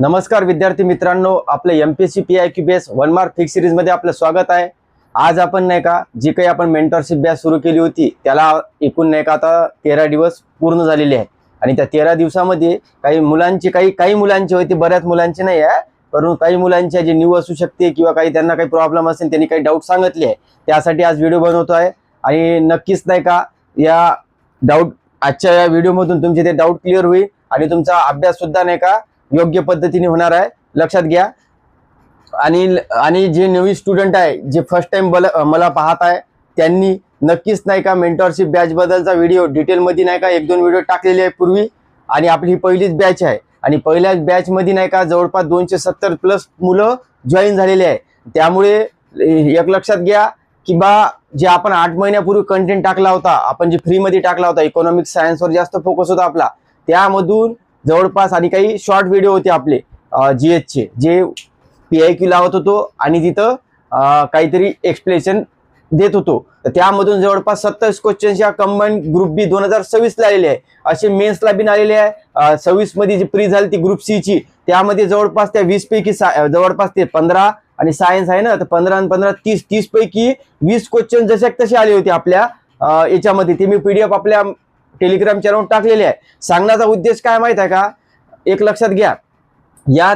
नमस्कार विद्यार्थी मित्रांनो, आपलं MPSC PIQ base 1 mark fix series मध्ये आपलं स्वागत आहे। आज आपण नाही का जी काही आपण मेंटरशिप बॅच सुरू केली होती त्याला एकूण नाही का आता 13 दिवस पूर्ण झालेले आहे आणि त्या 13 दिवसामध्ये काही मुलांची होती, बऱ्याच मुलांची नाही आहे, परंतु काही मुलांची जी न्यू असू शकते किंवा काही त्यांना काही प्रॉब्लेम असेल, त्यांनी काही डाऊट सांगितले आहे, त्यासाठी आज व्हिडिओ बनवतो आहे। आणि नक्कीच नाही का या डाऊट आजच्या या व्हिडिओमधून तुमचे ते डाऊट क्लिअर होईल आणि तुमचा अभ्यास सुद्धा नाही का योग्य पद्धतीने होणार आहे, लक्षात घ्या। आणि जे नवीन स्टुडंट आहे, जे फर्स्ट टाइम मला पाहत आहे, त्यांनी नक्कीच नाही का मेंटरशिप बॅच बद्दलचा व्हिडिओ डिटेलमध्ये नाही का 1-2 व्हिडिओ टाकलेले आहे पूर्वी। आणि आपली ही पहिलीच बॅच आहे आणि पहिल्याच बॅच मध्ये नाही का जवळपास 270 प्लस मुलं जॉईन झालेले आहे। त्यामुळे एक लक्षात घ्या की जे आपण 8 महिन्यापूर्वी कंटेंट टाकला होता, आपण जे फ्री मध्ये टाकला होता, इकॉनॉमिक्स सायन्सवर जास्त फोकस होता आपला, त्यामधून जवळपास आणि काही शॉर्ट व्हिडिओ होते आपले जीएस चे, जे पीआयक्यू लावत होतो आणि तिथं काहीतरी एक्सप्लेनेशन देत होतो। तर त्यामधून जवळपास 27 क्वेश्चन्स या कंबाईंड ग्रुप बी 2026 ला आलेले आहे, असे मेन्सला बिन आलेले आहे। 26 मध्ये जी प्री झाली ती ग्रुप सी ची, त्यामध्ये जवळपास त्या 20 पैकी जवळपास ते 15 आणि सायन्स आहे ना, तर 15 आणि 15 30 पैकी 20 क्वेश्चन जसे तसे आले होते आपल्या याच्यामध्ये। ते मी पीडीएफ आपल्या टेलिग्राम चॅनलवर टाकलेले आहे। सांगण्याचा उद्देश काय माहित आहे का, एक लक्षात घ्या, या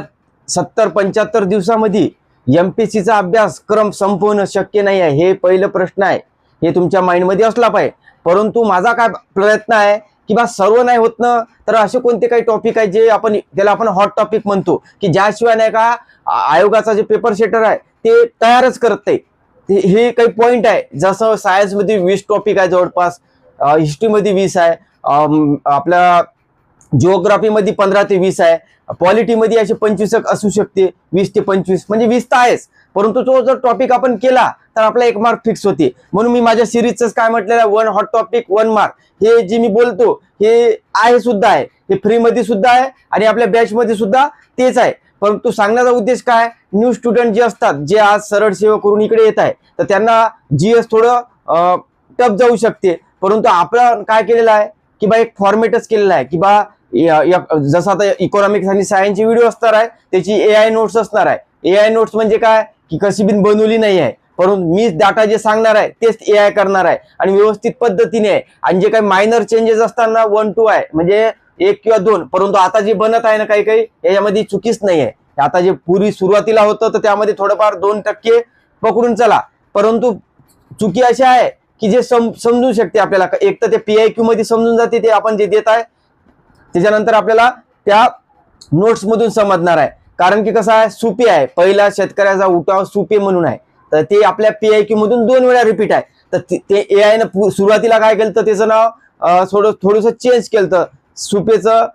70-75 दिवसामध्ये एमपीएससीचा अभ्यासक्रम संपवणं शक्य नाही आहे, हे पहिलं प्रश्न आहे, हे तुमच्या माइंडमध्ये असला पाहिजे। परंतु माझा काय प्रयत्न आहे की सर्व नाही होत ना, तर असे कोणते काही टॉपिक आहे जे त्याला आपण हॉट टॉपिक म्हणतो, की ज्याशिवाय नाही का आयोगाचा जे पेपर सेटर आहे ते तयारच करत नाही। हे काही पॉइंट आहे, जसं सायन्स मध्ये 20 टॉपिक आहे जवळपास, हिस्ट्री मध्ये 20 आहे, आपल्या जिओग्राफी मध्ये 15 ते 20 आहे, पॉलिटी मध्ये असे 25 असू शकते, 20 ते 25 म्हणजे 20 तर आहेच। परंतु तो जर टॉपिक आपण केला तर आपला 1 मार्क फिक्स होते। म्हणून मी माझ्या सिरीजच काय म्हटलेलं आहे, 1 हॉट टॉपिक 1 मार्क, हे जे मी बोलतो हे आहे सुद्धा आहे, हे फ्री मध्ये सुद्धा आहे आणि आपल्या बॅच मध्ये सुद्धा तेच आहे। परंतु सांगण्याचा उद्देश काय, न्यू स्टुडंट जे असतात, जे आज सरळ सेवा करून इकडे येत आहे, तर त्यांना जीएस थोडं टफ जाऊ शकते। परंतु आपण काय केलेलं आहे की एक फॉर्मेटच केलेला आहे की जसं आता इकॉनॉमिक्स आणि सायन्सचे व्हिडिओ असणार आहे, त्याची एआय नोट्स असणार आहे। एआय नोट्स म्हणजे काय की कशी बिन बनवली नाही आहे, परंतु मी डाटा जे सांगणार आहे तेच एआय करणार आहे आणि व्यवस्थित पद्धतीने आहे। आणि जे काही मायनर चेंजेस असताना 1-2 आहे, म्हणजे 1 किंवा 2, परंतु आता जे बनत आहे ना काही याच्यामध्ये चुकीच नाही आहे। आता जे पूर्वी सुरुवातीला होतं तर त्यामध्ये थोडंफार 2% पकडून चला, परंतु चुकी अशी आहे की जे समजू शकते आपल्याला, एक तर ते पीआयक्यू मध्ये समजून जाते ते आपण जे देत आहे, त्याच्यानंतर आपल्याला त्या नोट्स मधून समजणार आहे। कारण की कसं आहे, सुपे आहे, पहिला शेतकऱ्याचा उठाव सुपे म्हणून आहे, तर ते आपल्या पीआयक्यू मधून 2 वेळा रिपीट आहे। तर ते एआय न सुरुवातीला काय केलं, तर त्याचं नाव थोडंसं चेंज केलं, सुपेचं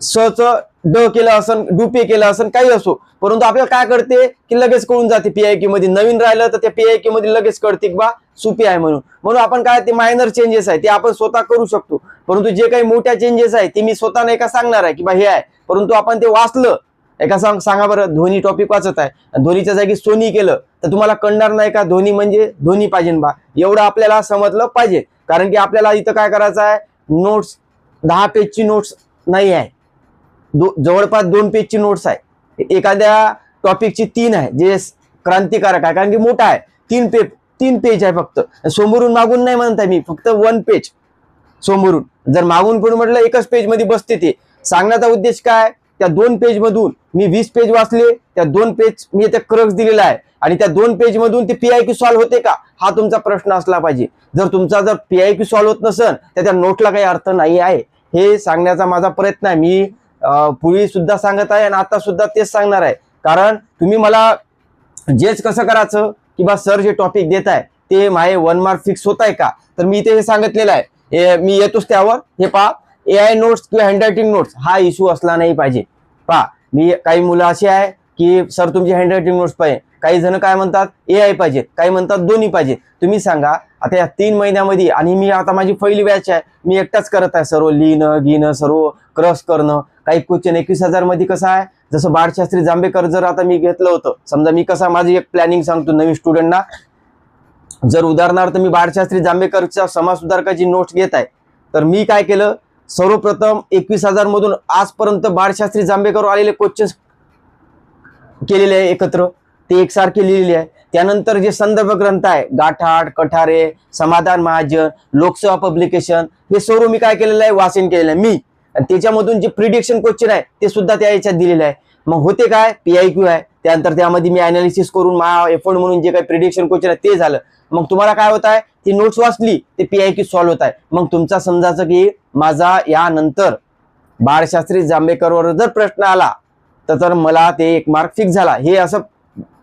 च ड केलं असन, डुपे केलं असन, काही असो, परंतु आपल्याला काय करते की लगेच कळून जाते, पीआयक्यू मध्ये नवीन राहिलं तर त्या पीआयक्यू मध्ये लगेच कळते की सुपे आहे म्हणून आपण काय, ते मायनर चेंजेस आहे ते आपण स्वतः करू शकतो। परंतु जे काही मोठ्या चेंजेस आहे ते मी स्वतः नाही का सांगणार आहे की हे आहे, परंतु आपण ते वाचलं, एका सांगा बरं, धोनी टॉपिक वाचत आहे, धोनीच्या जागी सोनी केलं तर तुम्हाला कळणार नाही का धोनी म्हणजे धोनी पाहिजे एवढं आपल्याला समजलं पाहिजे। कारण की आपल्याला इथं काय करायचं आहे, नोट्स 10 पेजची नोट्स नाही आहे, जवळपास 2 पेजची नोट्स आहे, एखाद्या टॉपिकची 3 आहे, जे क्रांतिकारक आहे, कारण की मोठा आहे, 3 पेज आहे फक्त, समोरून मागून नाही म्हणताय मी, फक्त 1 पेज समोरून, जर मागून पण म्हटलं एकच पेज मध्ये बसते। ते सांगण्याचा उद्देश काय, त्या 2 पेज मधून मी 20 पेज वाचले, त्या 2 पेज मी त्या क्रक्स दिलेला आहे आणि त्या 2 पेज मधून ते पीआयक्यू सॉल्व्ह होते का, हा तुमचा प्रश्न असला पाहिजे। जर पीआयक्यू सॉल्व्ह होत नसेल तर त्या नोटला काही अर्थ नाही आहे, हे सांगण्याचा माझा प्रयत्न आहे। मी पूर्वी सुद्धा सांगत आहे आणि आता सुद्धा तेच सांगणार आहे। कारण तुम्ही मला जेच कसं करायचं की सर जे टॉपिक देत आहे ते माझे 1 मार्क फिक्स होत आहे का, तर मी ते सांगितलेलं आहे, मी येतोच त्यावर। हे पहा, एआय नोट्स किंवा हँडरायटिंग नोट्स हा इश्यू असला नाही पाहिजे। पहा, काही मुलं अशी आहे की सर तुमची हँडरायटिंग नोट्स पाहिजे, काही जण काय म्हणतात एआय पाहिजे, काही म्हणतात दोन्ही पाहिजे। तुम्ही सांगा आता या 3 महिन्यामध्ये, आणि मी आता माझी पहिली बॅच आहे, मी एकटाच करत आहे, सर्व लिहिणं घेणं, सर्व क्रॉस करणं। काही क्वेश्चन 21,000 मध्ये कसं आहे, जसं बाळशास्त्री जांभेकर जर आता मी घेतलं होतं, समजा मी कसं माझी एक प्लॅनिंग सांगतो नवीन स्टुडंटना, जर उदाहरणार्थ मी बाळशास्त्री जांभेकरच्या समाज सुधारकाची नोट्स घेत आहे, तर मी काय केलं, सर्वप्रथम 21,000 मधून आजपर्यंत बाळशास्त्री जांभेकर आलेले क्वेश्चन्स केलेले आहे एकत्र, ते एकसारखे लिहिलेले आहे. त्यानंतर जे संदर्भ ग्रंथ आहे गाठाड, कठारे, समाधान महाजन, लोकसेवा पब्लिकेशन, हे सर्व मी काय केलेलं आहे, वाचन केलेलं आहे मी. आणि त्याच्यामधून जे प्रिडिक्शन क्वेश्चन आहे ते सुद्धा त्या याच्यात दिलेले आहे. मग होते काय, PIQ आहे. त्यानंतर त्यामध्ये मी अनालिसिस करून एफर्ट म्हणून जे काही प्रिडिक्शन क्वेश्चन आहे ते झालं. मग तुम्हाला काय होत आहे, ती नोट्स वाचली ते PIQ सॉल्व्ह होत आहे. मग तुमचा समजायचं की माझा यानंतर बाळशास्त्री जांभेकरवर जर प्रश्न आला तर मला ते 1 मार्क फिक्स झाला. हे असं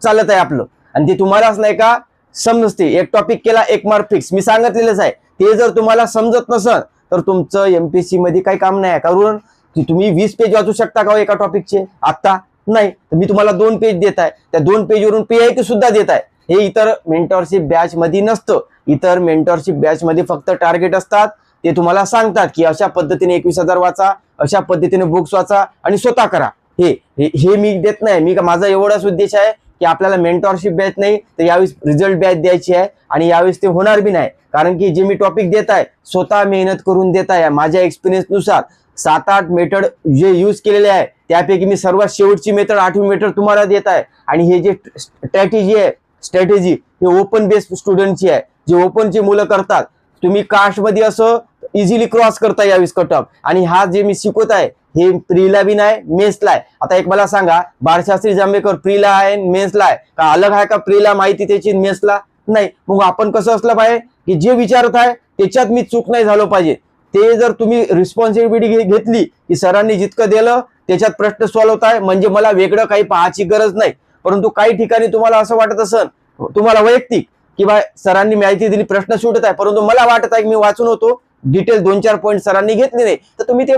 चालत आहे आपलं. आणि ते तुम्हालाच नाही का समजते, एक टॉपिक केला 1 मार्क फिक्स, मी सांगितलेलंच आहे. ते जर तुम्हाला समजत नसेल तर तुमचं MPSC मध्ये काही काम नाही आहे. कारण तुम्ही 20 पेज वाचू शकता का एका टॉपिकचे? आता नाही. तर मी तुम्हाला 2 पेज देत आहे, त्या 2 पेजवरून PIQ सुद्धा देत आहे. हे इतर मेंटॉरशिप बॅच मध्ये नसतं. इतर मेंटॉरशिप बॅच मध्ये फक्त टार्गेट असतात, ते तुम्हाला सांगतात की अशा पद्धतीने 21,000 वाचा, अशा पद्धतीने बुक्स वाचा आणि स्वतः करा. हे मी देत नाही. मी माझा एवढाच उद्देश आहे की आपल्याला मेंटॉरशिप बॅच नाही तर यावेळेस रिझल्ट बॅच द्यायची आहे. आणि यावेळेस ते होणार बी नाही, कारण की जे मी टॉपिक देत आहे स्वतः मेहनत करून देत आहे. माझ्या एक्सपिरियन्स नुसार 7-8 मेथड जे यूज केलेले आहे त्यापैकी मी सर्वात शेवटची मेथड 8वी मेथड तुम्हाला देत आहे. आणि हे जे स्ट्रॅटेजी हे ओपन बेस्ड स्टुडंटची आहे, जे ओपनची मुलं करतात. तुम्ही कास्ट मध्ये असं इझिली क्रॉस करता यावेळेस कट ऑफ. आणि हा जे मी शिकवत आहे हे प्रीला बी नाही, मेन्सला आहे. आता एक मला सांगा, बाळशास्त्री जांभेकर प्रीला आहे मेन्सला आहे का? अलग आहे का प्रीला माहिती त्याची मेन्सला नाही? मग आपण कसं असलं पाहिजे की जे विचारत आहे त्याच्यात मी चूक नाही झालो पाहिजे. ते जर तुम्ही रिस्पॉन्सिबिलिटी घेतली की सरांनी जितकं दिलं त्याच्यात प्रश्न सॉल्व्ह होत आहे, म्हणजे मला वेगळं काही पाहायची गरज नाही. परंतु काही ठिकाणी तुम्हाला असं वाटत असेल, तुम्हाला वैयक्तिक की बा सरांनी माहिती दिली, प्रश्न सुटत आहे, परंतु मला वाटत आहे की मी वाचून होतो, डिटेल 2-4 पॉईंट सरांनी घेतले नाही, तर तुम्ही ते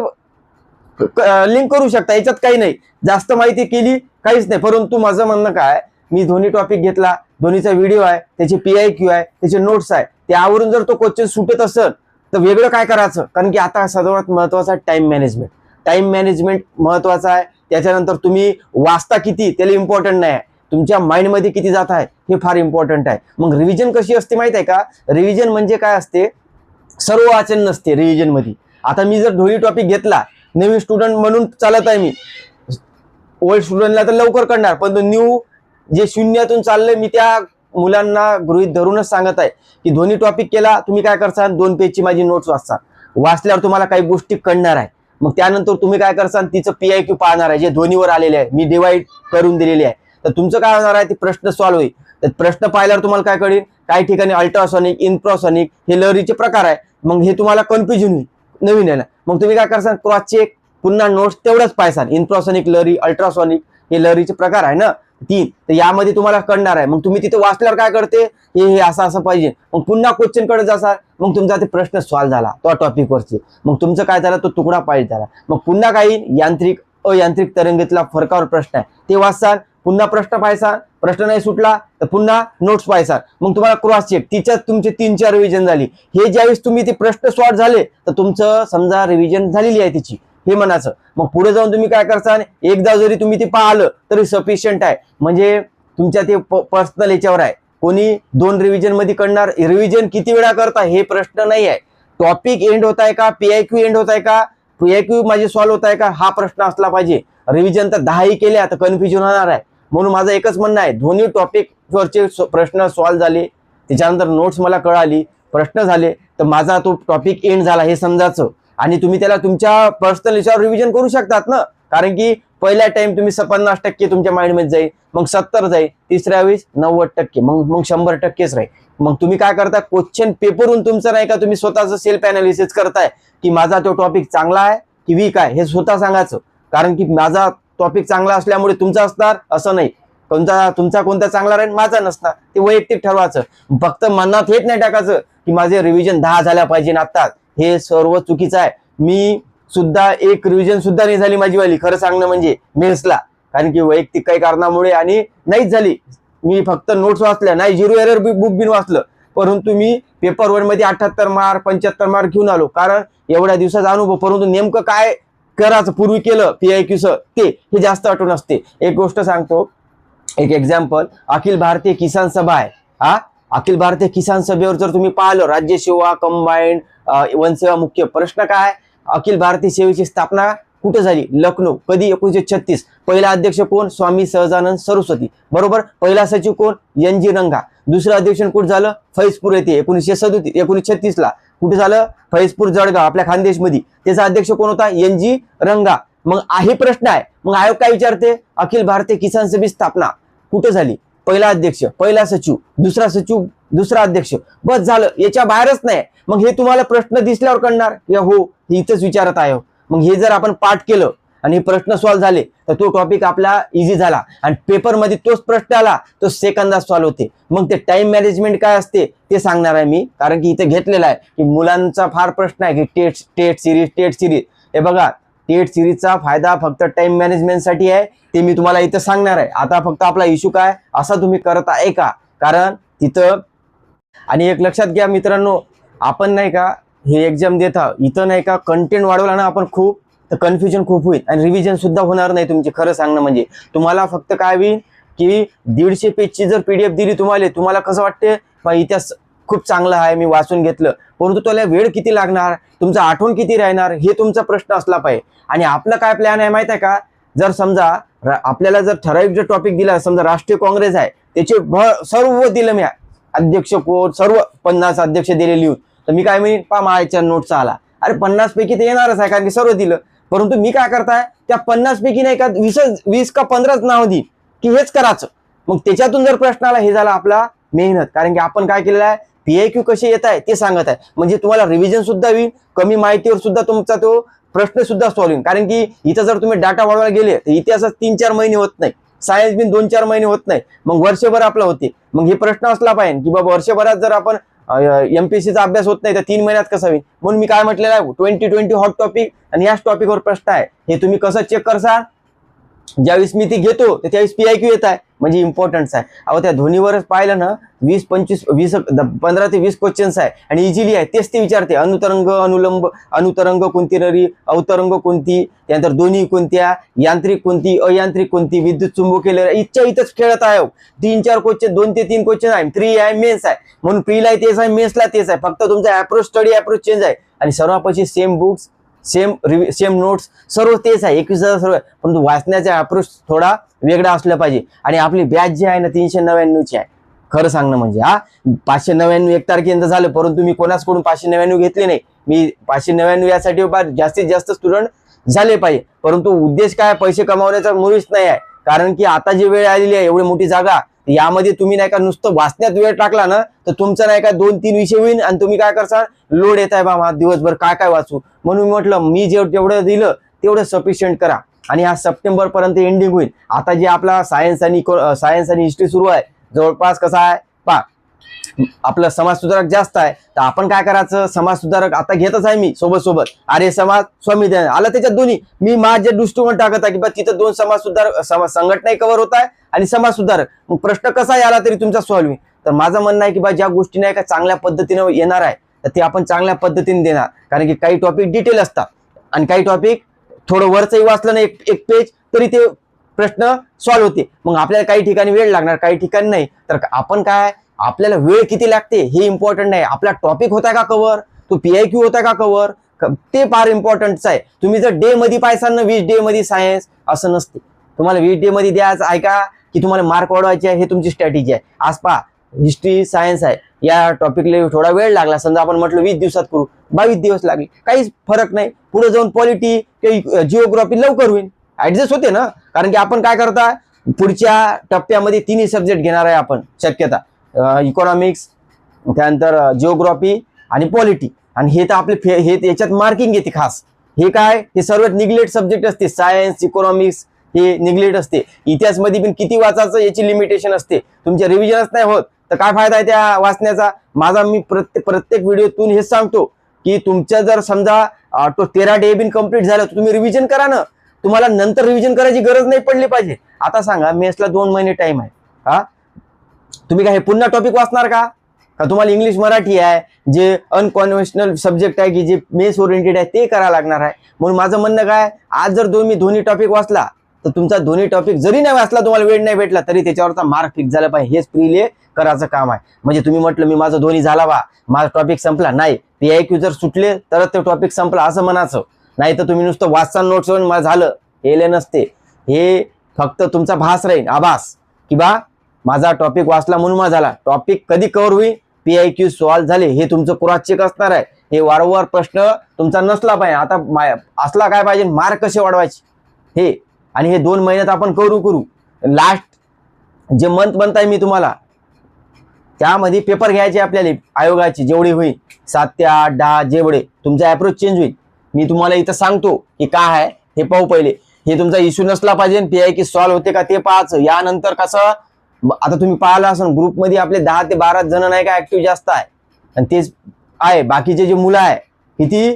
लिंक करू शकता. याच्यात काही नाही, जास्त माहिती केली काहीच नाही. परंतु माझं म्हणणं काय, मी दोन्ही टॉपिक घेतला, दोन्हीचा व्हिडिओ आहे, त्याचे PIQ आहे, त्याचे नोट्स आहे. त्यावरून जर तो क्वेश्चन सुटत असेल तर वेगळं काय करायचं? कारण की आता सर्वात महत्वाचा टाइम मॅनेजमेंट. टाइम मॅनेजमेंट महत्वाचा आहे. त्याच्यानंतर तुम्ही वाचता किती त्याला इम्पॉर्टंट नाही आहे, तुमच्या माइंडमध्ये किती जात आहे हे फार इम्पॉर्टंट आहे. मग रिव्हिजन कशी असते माहित आहे का? रिव्हिजन म्हणजे काय असते, सर्व वाचन नसते रिव्हिजन मध्ये. आता मी जर दोन्ही टॉपिक घेतला, नवीन स्टुडंट म्हणून चालत आहे मी, ओल्ड स्टुडंटला तर लवकर करणार, पण न्यू जे शून्यातून चाललंय मी त्या मुलांना गृहीत धरूनच सांगत आहे की दोन्ही टॉपिक केला, तुम्ही काय करसाल, 2 पेजची माझी नोट्स वाचता. वाचल्यावर तुम्हाला काही गोष्टी कळणार आहे. मग त्यानंतर तुम्ही काय करसाल, तिचं PIQ पाहणार आहे, जे दोन्हीवर आलेले आहे, मी डिवाइड करून दिलेले आहे. तर तुमचं काय होणार आहे, ते प्रश्न सॉल्व्ह होईल. तर प्रश्न पाहिल्यावर तुम्हाला काय कळेल, काही ठिकाणी अल्ट्रासॉनिक, इन्फ्रासॉनिक हे लहरीचे प्रकार आहे. मग हे तुम्हाला कन्फ्युजन होईल नवीन आहे ना. मग तुम्ही काय करसाल, क्रॉस चेक, पुन्हा नोट्स तेवढंच पाहिसाल. इन्फ्रासॉनिक लहरी, अल्ट्रासॉनिक हे लहरीचे प्रकार आहे ना 3, तर यामध्ये तुम्हाला कळणार आहे. मग तुम्ही तिथे वाचल्यावर काय करते, हे असं पाहिजे, मग पुन्हा क्वेश्चन कडे जासाल, मग तुमचा ते प्रश्न सॉल्व्ह झाला तो टॉपिक वरची. मग तुमचं काय झालं, तो तुकडा पाहिजे झाला. मग पुन्हा काही यांत्रिक अयांत्रिक तरंगेतला फरकावर प्रश्न आहे, ते वाचसाल, पुन्हा प्रश्न पाहायचा, प्रश्न नाही सुटला तर पुन्हा नोट्स पाहायचा. मग तुम्हाला क्रॉस चेक, तिच्यात तुमची 3-4 रिव्हिजन झाली. हे ज्यावेळेस तुम्ही ते प्रश्न सॉल्व्ह झाले तर तुमचं समजा रिव्हिजन झालेली आहे तिची, हे म्हणायचं. मग पुढे जाऊन तुम्ही काय करसाल, एकदा जरी तुम्ही ते पाहिलं तरी सफिशियंट आहे. म्हणजे तुमच्या ते पर्सनल याच्यावर आहे, कोणी 2 रिव्हिजन मध्ये करणार. रिव्हिजन किती वेळा करता हे प्रश्न नाही आहे, टॉपिक एंड होत आहे का, PIQ एंड होत आहे का, PIQ माझे सॉल्व्ह होत आहे का, हा प्रश्न असला पाहिजे. रिव्हिजन तर 10ही केल्या तर कन्फ्युजन होणार आहे. म्हणून माझं एकच म्हणणं आहे, दोन्ही टॉपिक वरचे प्रश्न सॉल्व्ह झाले, त्याच्यानंतर नोट्स मला कळाली, प्रश्न झाले, तर माझा तो टॉपिक एंड झाला हे समजायचं. आणि तुम्ही त्याला तुमच्या पर्सनल याच्यावर रिव्हिजन करू शकतात ना. कारण की पहिल्या टाइम तुम्ही 50% तुमच्या माइंडमध्ये जाईल, मग 70 जाईल, तिसऱ्या वेळेस 90%, मग 100%च राहील. मग तुम्ही काय करता, क्वेश्चन पेपरहून तुमचं नाही का, तुम्ही स्वतःचं सेल्फ अनालिसिस करताय की माझा तो टॉपिक चांगला आहे की वीक आहे, हे स्वतः सांगायचं. कारण की माझा टॉपिक चांगला असल्यामुळे तुमचा असणार असं नाही, तुमचा कोणता चांगला राहील, माझा नसणार, ते वैयक्तिक ठरवायचं. फक्त मनात हेच नाही टाकायचं की माझे रिव्हिजन 10 झाल्या पाहिजे आता, हे सर्व चुकीचं आहे. मी सुद्धा एक रिव्हिजन सुद्धा नाही झाली माझी वाली, खरं सांगणं म्हणजे मेन्सला, कारण की वैयक्तिक काही कारणामुळे आणि नाहीच झाली. मी फक्त नोट्स वाचल्या, नाही 0 एरर बुक बिन वाचलं, परंतु मी पेपर 1 मध्ये 78 मार्क 75 मार्क घेऊन आलो, कारण एवढ्या दिवसाचा अनुभव. परंतु नेमकं काय करायचं, पूर्वी केलं PIQचं ते हे जास्त आठवण असते. एक गोष्ट सांगतो, एक एक्झाम्पल, अखिल भारतीय किसान सभा आहे. अखिल भारतीय किसान सभेवर जर तुम्ही पाहिलं, राज्यसेवा कंबाईंड वनसेवा मुख्य प्रश्न काय, अखिल भारतीय सेवेची स्थापना कुठे झाली? लखनौ. कधी? 1936. पहिला अध्यक्ष कोण? स्वामी सहजानंद सरस्वती. बरोबर. पहिला सचिव कोण? NG रंगा. दुसरं अध्यक्ष कुठे झालं? फैजपूर येथे 1936 ला. कुठे झालं? फैजपूर जळगाव आपल्या खानदेशमध्ये. त्याचा अध्यक्ष कोण होता? NG रंगा. मग आहे प्रश्न आहे, मग आयोग काय विचारते? अखिल भारतीय किसान सभेची स्थापना कुठे झाली? पहिला अध्यक्ष, पहिला सचिव, दुसरा सचिव, दुसरा अध्यक्ष. बस झालं, याच्या बाहेरच नाही. मग हे तुम्हाला प्रश्न दिसल्यावर कळणार या हो इथंच विचारत आहे. मग हे जर आपण पाठ केलं आणि प्रश्न सॉल्व्ह झाले तर तो टॉपिक आपला इझी झाला आणि पेपरमध्ये तोच प्रश्न आला तो सेकंदात सॉल्व्ह होते. मग ते टाइम मॅनेजमेंट काय असते ते सांगणार आहे मी, कारण की इथे घेतलेला आहे की मुलांचा फार प्रश्न आहे की टेट सिरीज. हे बघा, टेट सिरीजचा फायदा फक्त टाइम मॅनेजमेंटसाठी आहे, ते मी तुम्हाला इथं सांगणार आहे. आता फक्त आपला इश्यू काय असा तुम्ही करत आहे का? कारण तिथं आणि एक लक्षात घ्या मित्रांनो, आपण नाही का हे एक्झाम देता इथं नाही का कंटेंट वाढवला ना आपण खूप, तर कन्फ्युजन खूप होईल आणि रिव्हिजन सुद्धा होणार नाही तुमची. खरं सांगणं म्हणजे तुम्हाला फक्त काय होईल की 150 पेजची जर PDF दिली तुम्हाला कसं वाटते इतिहास खूप चांगला आहे मी वाचून घेतलं, परंतु त्याला वेळ किती लागणार, तुमचं आठवण किती राहणार, हे तुमचा प्रश्न असला पाहिजे. आणि आपलं काय प्लॅन आहे माहित आहे का? जर समजा आपल्याला जर ठराविक जर टॉपिक दिला, समजा राष्ट्रीय काँग्रेस आहे, त्याचे सर्व दिलं मी, अध्यक्ष कोण सर्व 50 अध्यक्ष दिले लिहून, तर मी काय म्हणेन माझ्या नोटचा आला, अरे 50 पैकी ते येणारच आहे कारण की सर्व दिलं. परंतु मी काय करताय त्या 50 पैकी नाही का 20 का 15 नाव देईन की हेच करायचं. मग त्याच्यातून जर प्रश्न आला, हे झाला आपला मेहनत. कारण की आपण काय केलेलं आहे, PIQ कसे येत आहे ते सांगत आहे, म्हणजे तुम्हाला रिव्हिजन सुद्धा होईल, कमी माहितीवर सुद्धा तुमचा तो प्रश्न सुद्धा सॉल्व्ह होईल. कारण की इथं जर तुम्ही डाटा वाढवायला गेले तर इतिहासात 3-4 महिने होत नाही, सायन्स बिन 2-4 महिने होत नाही, मग वर्षभर आपला होते. मग हे प्रश्न असला पाहिजे की बाबा वर्षभरात जर आपण MPSCचा अभ्यास होत नाही तर 3 महिन्यात कसा होईल. म्हणून मी काय म्हटलेलं आहे 2020 हॉट टॉपिक आणि याच टॉपिकवर प्रश्न आहे. हे तुम्ही कसं चेक करसा, ज्यावेळेस मी ती घेतो त्यावेळेस PIQ येत आहे म्हणजे इम्पॉर्टन्स आहे. अहो त्या ध्वनीवरच पाहिलं ना 15 ते 20 क्वेश्चन्स आहे आणि इझिली आहे. तेच ते विचारते, अनुतरंग, अनुलंब, अनुतरंग कोणती नरी, अवतरंग कोणती, त्यानंतर दोन्ही कोणत्या, यांत्रिक कोणती, अयांत्रिक कोणती, विद्युत चुंबकीय, इथंच खेळत आहे. 3-4 क्वेश्चन, 2 ते 3 क्वेश्चन आहे. 3 आहे मेन्स आहे, म्हणून प्रीला तेच आहे, मेन्सला तेच आहे, फक्त तुमचा स्टडी अप्रोच चेंज आहे. आणि सर्वांपाशी सेम बुक्स, सेम नोट्स, सर्व तेच आहे, 21,000 सर्व, परंतु वाचण्याचा अप्रोच थोडा वेगळा असला पाहिजे. आणि आपली बॅच जी आहे ना 399ची आहे. खरं सांगणं म्हणजे 599 1 तारखेनंतर झालं, परंतु मी कोणाकडून 599 घेतले नाही. मी 599 यासाठी जास्तीत जास्त स्टुडंट झाले पाहिजे, परंतु उद्देश काय पैसे कमावण्याचा मुळीच नाही आहे. कारण की आता जी वेळ आलेली आहे, एवढी मोठी जागा, यामध्ये तुम्ही नाही का नुसतं वाचण्यात वेळ टाकला ना तर तुमचं नाही का 2-3 विषय होईल आणि तुम्ही काय करसाल, लोड येत आहे बाबा दिवसभर काय वाचू. म्हणून म्हटलं मी जेवढं दिलं तेवढं सफिशियंट करा. आणि हा सप्टेंबर पर्यंत एंडिंग होईल. आता जे आपला सायन्स आणि हिस्ट्री सुरू आहे, जवळपास कसा आहे आपलं समाजसुधारक जास्त आहे, तर आपण काय करायचं, समाजसुधारक आता घेतच आहे मी सोबत आर्य समाज, स्वामी आला त्याच्यात दोन्ही मी माझे दृष्टिकोन टाकत आहे की बा तिथं 2 समाजसुधारक संघटनाही कव्हर होत आहे आणि समाजसुधारक. मग प्रश्न कसा आला तरी तुमचा सॉल्व्ह होईल. तर माझं म्हणणं आहे की बा ज्या गोष्टी नाही का चांगल्या पद्धतीने येणार आहे तर ते आपण चांगल्या पद्धतीने देणार. कारण की काही टॉपिक डिटेल असतात आणि काही टॉपिक थोडं वरचंही वाचलं ना एक पेज तरी ते प्रश्न सॉल्व्ह होते. मग आपल्याला काही ठिकाणी वेळ लागणार, काही ठिकाणी नाही. तर आपण काय, आपल्याला वेळ किती लागते हे इम्पॉर्टंट नाही, आपला टॉपिक होता का कव्हर, तो PIQ होता का कव्हर, ते फार इम्पॉर्टंटच आहे. तुम्ही जर डे मध्ये पाहिसाल ना 20 डे मध्ये सायन्स असं नसते. तुम्हाला 20 डे मध्ये द्यायचं आहे का की तुम्हाला मार्क वाढवायचे आहे, हे तुमची स्ट्रॅटेजी आहे. आज पहा हिस्ट्री सायन्स आहे, या टॉपिकला थोडा वेळ लागला, समजा आपण म्हटलं 20 दिवसात करू, 22 दिवस लागले, काहीच फरक नाही. पुढे जाऊन पॉलिटी किंवा जिओग्राफी लवकर होईल, ऍडजस्ट होते ना. कारण की आपण काय करता पुढच्या टप्प्यामध्ये 3 सब्जेक्ट घेणार आहे आपण शक्यता, इकॉनॉमिक्स, त्यानंतर जिओग्राफी आणि पॉलिटी. आणि हे तर आपले हे याच्यात मार्किंग येते खास. हे काय, हे सर्वात निग्लेक्ट सब्जेक्ट असते, सायन्स इकॉनॉमिक्स हे निग्लेक्ट असते. इतिहास मध्ये पण किती वाचायचं याची लिमिटेशन असते, तुमचे रिव्हिजनच नाही होत तर काय फायदा आहे त्या वाचण्याचा. माझा मी प्रत्येक व्हिडिओतून हेच सांगतो की तुमच्या जर समजा 13 डे बिन कम्प्लीट झालं तर तुम्ही रिव्हिजन करा ना, तुम्हाला नंतर रिव्हिजन करायची गरज नाही पडली पाहिजे. आता सांगा मेसला 2 महिने टाइम आहे, तुम्ही काय हे पुन्हा टॉपिक वाचणार का तुम्हाला इंग्लिश मराठी आहे जे अनकॉन्व्हेन्शनल सब्जेक्ट आहे की जे मेस ओरिएंटेड आहे ते करायला लागणार आहे. म्हणून माझं म्हणणं काय, आज जर मी दोन्ही टॉपिक वाचला तर तुमचा दोन्ही टॉपिक जरी नाही वाचला, तुम्हाला वेळ नाही भेटला तरी त्याच्यावरचा मार्क फिक्स झाला पाहिजे. हेच प्रिले करायचं काम आहे. म्हणजे तुम्ही म्हटलं मी माझं दोन्ही झाला बा, माझा टॉपिक संपला नाही, PIQ जर सुटले तर तो टॉपिक संपला असं म्हणायचं. नाही तर तुम्ही नुसतं वाचता नोट्स मला झालं हे नसते. हे फक्त तुमचा भास राहील, आभास, की बा माझा टॉपिक वाचला म्हणून माझा झाला. टॉपिक कधी कव्हर होईल, PIQ सॉल्व्ह झाले हे तुमचं क्रॉस चेक असणार आहे. हे वारंवार प्रश्न तुमचा नसला पाहिजे. आता असला काय पाहिजे, मार्क कसे वाढवायचे हे, आणि हे 2 महिन्यात आपण करू. लास्ट जे मंथ म्हणताय मी तुम्हाला, त्यामध्ये पेपर घ्यायचे आपल्याला आयोगाची जेवढी होईल 7 ते 8 10 जेवढे तुमचा अप्रोच चेंज होईल. मी तुम्हाला इथं सांगतो की काय आहे हे पाहू. पहिले हे तुमचा इश्यू नसला पाहिजे, PIQ सॉल्व्ह होते का ते पाहायचं. यानंतर कसं, आता तुम्ही पाहिलं असेल ग्रुपमध्ये आपले 10 ते 12 जण नाही का ऍक्टिव्ह जास्त आहे, आणि तेच आहे बाकीचे जे मुलं आहे किती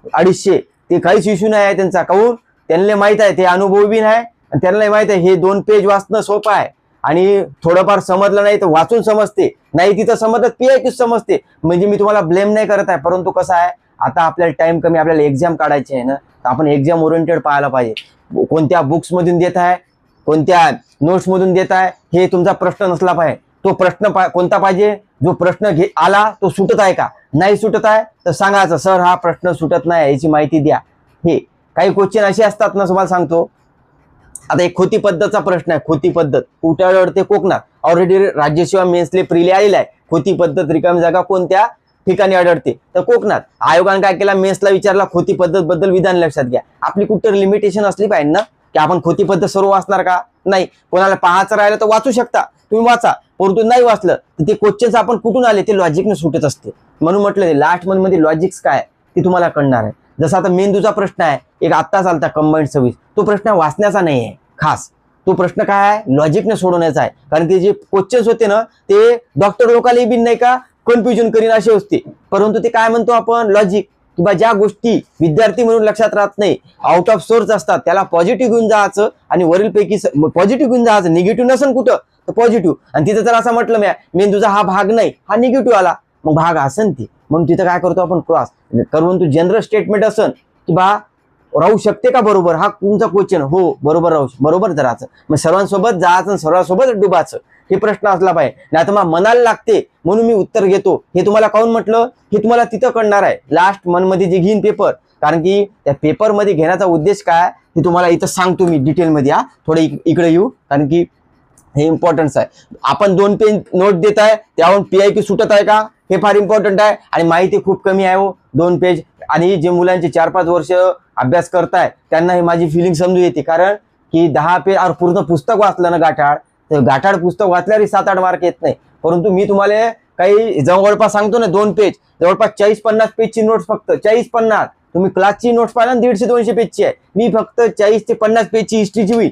250, ते काहीच इश्यू नाही आहे त्यांचा. काहून, त्यांना माहित आहे, ते अनुभव बी नाही, आणि त्यांना माहित आहे हे 2 पेज वाचणं सोपं आहे, आणि थोडंफार समजलं नाही तर वाचून समजते, नाही तिथं समजलं PIQ समजते. म्हणजे मी तुम्हाला ब्लेम नाही करत आहे, परंतु कसं आहे आता आपल्याला टाइम कमी, आपल्याला एक्झाम काढायची आहे ना, तर आपण एक्झाम ओरिएंटेड पाहायला पाहिजे. कोणत्या बुक्स मधून देत आहे, कोणत्या नोट्स मधून देत आहे, हे तुमचा प्रश्न नसला पाहिजे. तो प्रश्न कोणता पाहिजे, जो प्रश्न आला तो सुटत आहे का, नाही सुटत आहे तर सांगायचं सर हा प्रश्न सुटत नाही, याची माहिती द्या. हे काही क्वेश्चन असे असतात ना, तुम्हाला सांगतो. आता एक खोती पद्धतचा प्रश्न आहे. खोती पद्धत कुठे आढळते, कोकणात. ऑलरेडी राज्यसेवा मेन्सले प्रिले आलेला आहे. खोती पद्धत रिकामी जागा कोणत्या ठिकाणी आढळते, तर कोकणात. आयोगाने काय केला, मेन्सला विचारला खोती पद्धत बद्दल विधान लक्षात घ्या. आपली कुठं लिमिटेशन असली पाहिजे ना, की आपण खोती पद्धत सर्व वाचणार का, नाही. कोणाला पाहायचं राहिलं तर वाचू शकता, तुम्ही वाचा. परंतु नाही वाचलं तर ते क्वेश्चन्स आपण कुठून आले ते लॉजिकने सुटत असते. म्हणून म्हटलं लास्ट मंथ मध्ये लॉजिक्स काय ते तुम्हाला कळणार आहे. जसं आता मेंदूचा प्रश्न आहे, एक आत्ताच आलता कंबाईंड सर्व्हिस, तो प्रश्न वाचण्याचा नाही आहे खास, तो प्रश्न काय आहे लॉजिकने सोडवण्याचा आहे. कारण ते जे क्वेश्चन्स होते ना ते डॉक्टर लोकांना बी नाही का कन्फ्युजन करीन असे असते. परंतु ते काय म्हणतो आपण लॉजिक, किंवा ज्या गोष्टी विद्यार्थी म्हणून लक्षात राहत नाही, आउट ऑफ सोर्स असतात, त्याला पॉझिटिव्ह घेऊन जायचं, आणि वरीलपैकी पॉझिटिव्ह घेऊन जायचं. निगेटिव्ह नसेल कुठं तर पॉझिटिव्ह. आणि तिथं जर असं म्हटलं मेंदूचा हा भाग नाही, हा निगेटिव्ह आला, मग भाग असन ती, मग तिथं काय करतो आपण क्रॉस करून. तू जनरल स्टेटमेंट असन की बा राहू शकते का बरोबर, हा तुमचा क्वेश्चन, हो बरोबर राहू, बरोबर धरायचं. मग सर्वांसोबत जायचं, सर्वांसोबत डुबाचं, हे प्रश्न असला पाहिजे. नाही तर मग मनाला लागते म्हणून मी उत्तर घेतो, हे तुम्हाला काहून म्हटलं, हे तुम्हाला तिथं कळणार आहे लास्ट मंथ मध्ये जे घेईन पेपर. कारण की त्या पेपर मध्ये घेण्याचा उद्देश काय हे तुम्हाला इथं सांगतो मी डिटेलमध्ये. थोडं इकडे येऊ, कारण की हे इम्पॉर्टन्स आहे. आपण 2 पेज नोट देत आहे, त्यावरून PIQ सुटत आहे का, हे फार इम्पॉर्टंट आहे. आणि माहिती खूप कमी आहे हो 2 पेज. आणि जे मुलांचे 4-5 वर्ष अभ्यास करताय त्यांना ही माझी फिलिंग समजू येते. कारण की 10 पेज और पूर्ण पुस्तक वाचलं ना गाठाड, तर गाठाड पुस्तक वाचल्यावर 7-8 मार्क येत नाही. परंतु मी तुम्हाला काही जवळपास सांगतो ना 2 पेज, जवळपास 40-50 पेजची नोट्स, फक्त 40-50. तुम्ही क्लासची नोट्स पाहिला ना 150-200 पेजची आहे, मी फक्त 40 ते 50 पेजची हिस्ट्रीची होईल.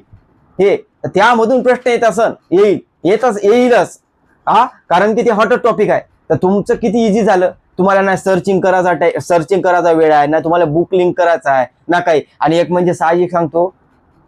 हे त्यामधून प्रश्न येत असन, येईलच कारण की ते हॉट टॉपिक आहे. तर तुमचं किती इझी झालं, तुम्हाला ना सर्चिंग करायचा वेळ आहे ना, तुम्हाला बुक लिंक करायचा आहे ना काही. आणि एक म्हणजे साहजिक सांगतो,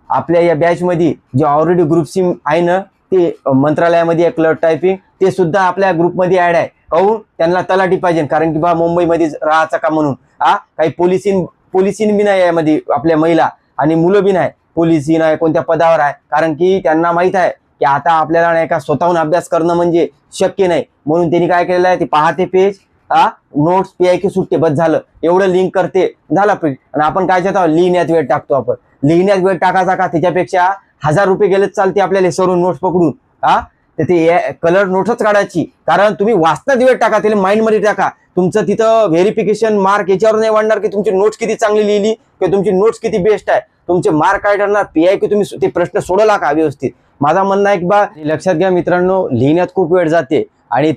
आपल्या या बॅच मध्ये जे ऑलरेडी ग्रुप सी आहे ना, ते मंत्रालयामध्ये एक क्लर्क टायपिंग, ते सुद्धा आपल्या ग्रुपमध्ये ऍड आहे. काहून, त्यांना तलाठी पाहिजे, कारण की बा मुंबईमध्ये राहायचं का म्हणून. काही पोलिसीन बी नाही यामध्ये, आपल्या महिला आणि मुलं बी नाही, पोलिसी नाही कोणत्या पदावर आहे. कारण की त्यांना माहित आहे की आता आपल्याला नाही का स्वतःहून अभ्यास करणं म्हणजे शक्य नाही. म्हणून त्यांनी काय केलेलं आहे, ते पाहते पेज, नोट्स PIQ सुटते, बस झालं, एवढं लिंक करते, झाला प्रिंट. आणि आपण काय चाहतो, लिहिण्यात वेळ टाकतो. आपण लिहिण्यात वेळ टाकायचा का, त्याच्यापेक्षा 1000 रुपये गेलेच चालते आपल्याला सरून नोट्स पकडून. तर ते कलर नोट्सच काढायची, कारण तुम्ही वाचण्यात वेळ टाका, त्याला माइंड मध्ये टाका. तुमचं तिथं व्हेरिफिकेशन मार्क याच्यावर नाही वाढणार की तुमची नोट्स किती चांगली लिहिली किंवा तुमची नोट्स किती बेस्ट आहे. तुमचे मार्क काय ठरणार, PIQ तुम्ही ते प्रश्न सोडवला का व्यवस्थित. माझा म्हणणं आहे की बा लक्षात घ्या मित्रांनो, लिहिण्यात खूप वेळ जाते, आणि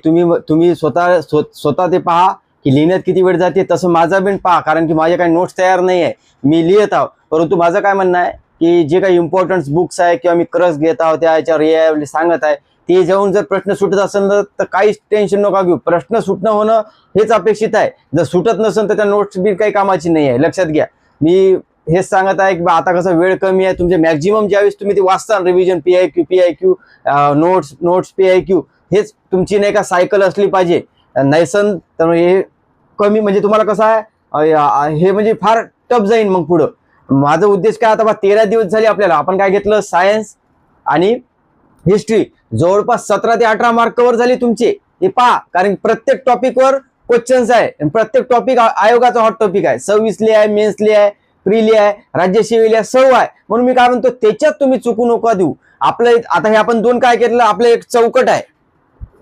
तुम्ही स्वतः ते पहा की लिहिण्यात किती वेळ जाते. तसं माझा बिन पहा, कारण की माझे काही नोट्स तयार नाही आहे, मी लिहित आहो. परंतु माझं काय म्हणणं आहे की जे काही इम्पॉर्टन्स बुक्स आहे किंवा मी क्रस घेत आहोत त्या याच्यावर सांगत आहे, ते जाऊन जर प्रश्न सुटत असेल तर काहीच टेन्शन नका घेऊ. प्रश्न सुटणं होणं हेच अपेक्षित आहे. जर सुटत नसेल तर त्या नोट्स बी काही कामाची नाही आहे. लक्षात घ्या, मी हेच सांगत आहे की आता कसं वेळ कमी आहे, तुमचे मॅक्झिमम ज्यावेळेस तुम्ही ते वाचता रिव्हिजन PIQ नोट्स PIQ, हेच तुमची नाही का सायकल असली पाहिजे. नैसन तर हे कमी, म्हणजे तुम्हाला कसं आहे हे म्हणजे फार टफ जाईल मग पुढं. माझा उद्देश काय, आता 13 दिवस झाले आपल्याला, आपण काय घेतलं, सायन्स आणि हिस्ट्री, जवळपास 17 ते 18 मार्क कव्हर झाले तुमचे. हे पहा, कारण प्रत्येक टॉपिकवर क्वेश्चन्स आहे, प्रत्येक टॉपिक आयोगाचा हॉट टॉपिक आहे. 26 आहे, मेन्सले आहे, प्रिली आहे, राज्यसेवेली आहे, सर्व आहे. म्हणून मी काय म्हणतो त्याच्यात तुम्ही चुकू नका देऊ. आपलं आता हे आपण दोन काय केलं, आपलं एक चौकट आहे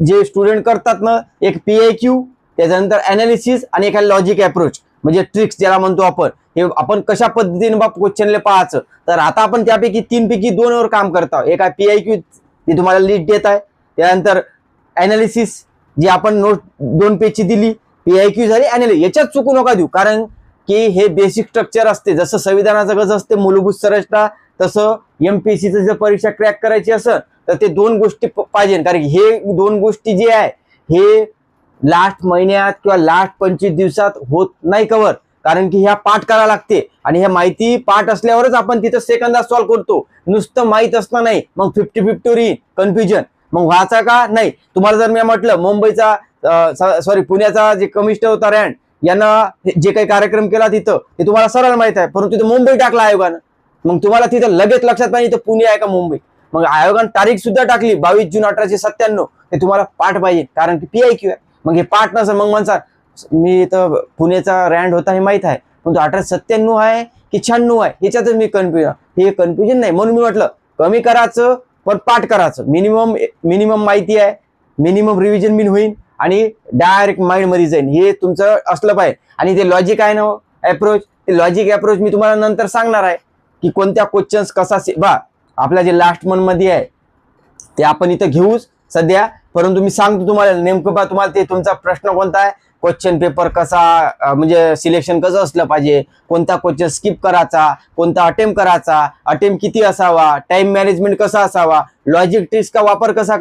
जे स्टुडंट करतात ना, एक PIQ, त्याच्यानंतर अनालिसिस आणि एक लॉजिक अप्रोच म्हणजे ट्रिक्स ज्याला म्हणतो आपण. हे आपण कशा पद्धतीने बाप क्वेश्चनले पाहायचं. तर आता आपण त्यापैकी 3 पैकी 2 वर काम करतो. एक आहे PIQ, ती तुम्हाला लिस्ट देत आहे. त्यानंतर अनालिसिस जी आपण नोट 2 पेजची दिली, PIQ झाली. अनालिसिस याच्यात चुकू नका देऊ, कारण की हे बेसिक स्ट्रक्चर असते. जसं संविधानाचं कसं असते मूलभूत संरचना, तसं MPSCचं जर परीक्षा क्रॅक करायची असेल तर ते 2 गोष्टी पाहिजे. कारण हे 2 गोष्टी जे आहे हे लास्ट महिन्यात किंवा लास्ट 25 दिवसात होत नाही कव्हर, कारण की ह्या पाठ करावं लागते. आणि ह्या माहिती पाठ असल्यावरच आपण तिथं सेकंदात सॉल्व्ह करतो. नुसतं माहीत असतं नाही, मग 50-50 कन्फ्युजन मग व्हायचा का नाही. तुम्हाला जर मी म्हटलं मुंबईचा पुण्याचा जे कमिशनर होता रँड, यानं जे काही कार्यक्रम केला तिथं ते तुम्हाला सरळ माहित आहे, परंतु तिथं मुंबई टाकला आयोगानं. मग तुम्हाला तिथं लगेच लक्षात पाहिजे इथं पुणे आहे का मुंबई. मग आयोगानं तारीख सुद्धा टाकली 22 जून 1897. ते तुम्हाला पाठ पाहिजे, कारण की PIQ आहे. मग हे पाठ नसेल मग म्हणसा मी तर पुण्याचा रँड होता हे माहित आहे, पण 1897 आहे की 96 आहे ह्याच्यातच मी कन्फ्युजन नाही. म्हणून मी म्हटलं कमी करायचं पण पाठ करायचं. मिनिमम माहिती आहे, मिनिमम रिव्हिजन बिन होईल आणि डायरेक्ट माइंड मध्ये जाईल, हे तुमचं असलं पाहिजे. आणि ते लॉजिक आहे ना अप्रोच, ते लॉजिक अप्रोच मी तुम्हाला नंतर सांगणार आहे की कोणत्या क्वेश्चन्स कसा आपल्या जे लास्ट मंथ मध्ये आहे ते आपण इथं घेऊच सध्या. परंतु मी सांगतो तुम्हाला नेमकं तुम्हाला ते तुमचा प्रश्न कोणता आहे, क्वेश्चन पेपर कसा म्हणजे सिलेक्शन कसं असलं पाहिजे, कोणता क्वेश्चन स्किप करायचा, कोणता अटेम्प्ट करायचा, अटेम्प्ट किती असावा, टाइम मॅनेजमेंट कसा असावा, लॉजिक ट्रिक्सचा वापर कसा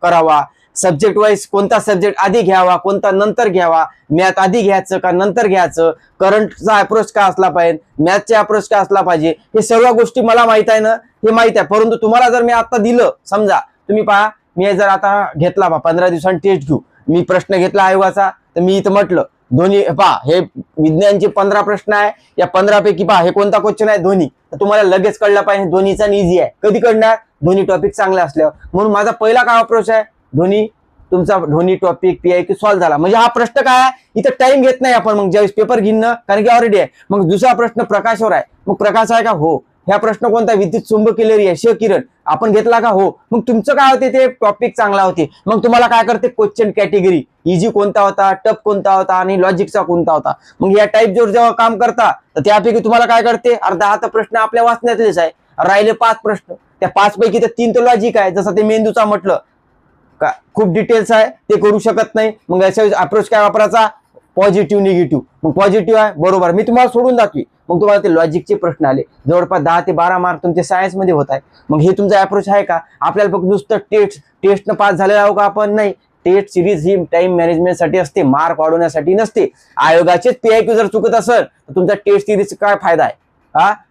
करावा, सब्जेक्ट वाईज कोणता सब्जेक्ट आधी घ्यावा कोणता नंतर घ्यावा, मॅथ आधी घ्यायचं का नंतर घ्यायचं, करंटचा अप्रोच काय असला पाहिजे, मॅथचा अप्रोच काय असला पाहिजे, हे सर्व गोष्टी मला माहित आहे ना, हे माहित आहे. परंतु तुम्हाला जर मी आता दिलं, समजा तुम्ही पहा मी जर आता घेतला 15 दिवसांनी टेस्ट घेऊ, मी प्रश्न घेतला आयोगाचा, तर मी इथं म्हटलं दोन्ही पहा हे विज्ञानचे 15 प्रश्न आहे, या 15 पैकी पहा हे कोणता क्वेश्चन आहे दोन्ही, तर तुम्हाला लगेच कळलं पाहिजे दोन्हीचा इझी आहे. कधी कळणार, दोन्ही टॉपिक चांगले असल्यावर. म्हणून माझा पहिला काय अप्रोच आहे, दोन्ही टॉपिक PIQ सॉल्व्ह झाला म्हणजे हा प्रश्न काय आहे, इथं टाइम घेत नाही आपण. मग ज्यावेळेस पेपर घेईन ना, कारण की ऑलरेडी आहे. मग दुसरा प्रश्न प्रकाशावर आहे, मग प्रकाश आहे का, हो. ह्या प्रश्न कोणता, विद्युत चुंबकीय लहरी आहे, क्षकिरण आपण घेतला का, हो. मग तुमचं काय होते, ते टॉपिक चांगला होते. मग तुम्हाला काय करते, क्वेश्चन कॅटेगरी इझी कोणता होता, टफ कोणता होता आणि लॉजिकचा कोणता होता. मग या टाईप जर जेव्हा काम करता तर त्यापैकी तुम्हाला काय करते, अर्धा हात प्रश्न आपल्या वाचण्यातलेच आहे, राहिले 5 प्रश्न. त्या 5 पैकी तर 3 तर लॉजिक आहे, जसं ते मेंदूचा म्हटलं का खूप डिटेल्स आहे ते करू शकत नाही. मग याच्या अप्रोच काय वापरायचा, पॉझिटिव्ह निगेटिव्ह. मग पॉझिटिव्ह आहे बरोबर, मी तुम्हाला सोडून दाखवी. मग तुम्हाला ते लॉजिकचे प्रश्न आले, जवळपास 10 ते 12 मार्क तुमचे सायन्स मध्ये होत आहे. मग हे तुमचा अप्रोच आहे का, आपल्याला फक्त नुसतं टेस्टनं पास झालेला आहो का आपण, नाही. टेस्ट सिरीज ही टाइम मॅनेजमेंटसाठी असते, मार्क वाढवण्यासाठी नसते. आयोगाचेच PIQ जर चुकत असेल तर तुमचा टेस्ट सिरीज काय फायदा आहे.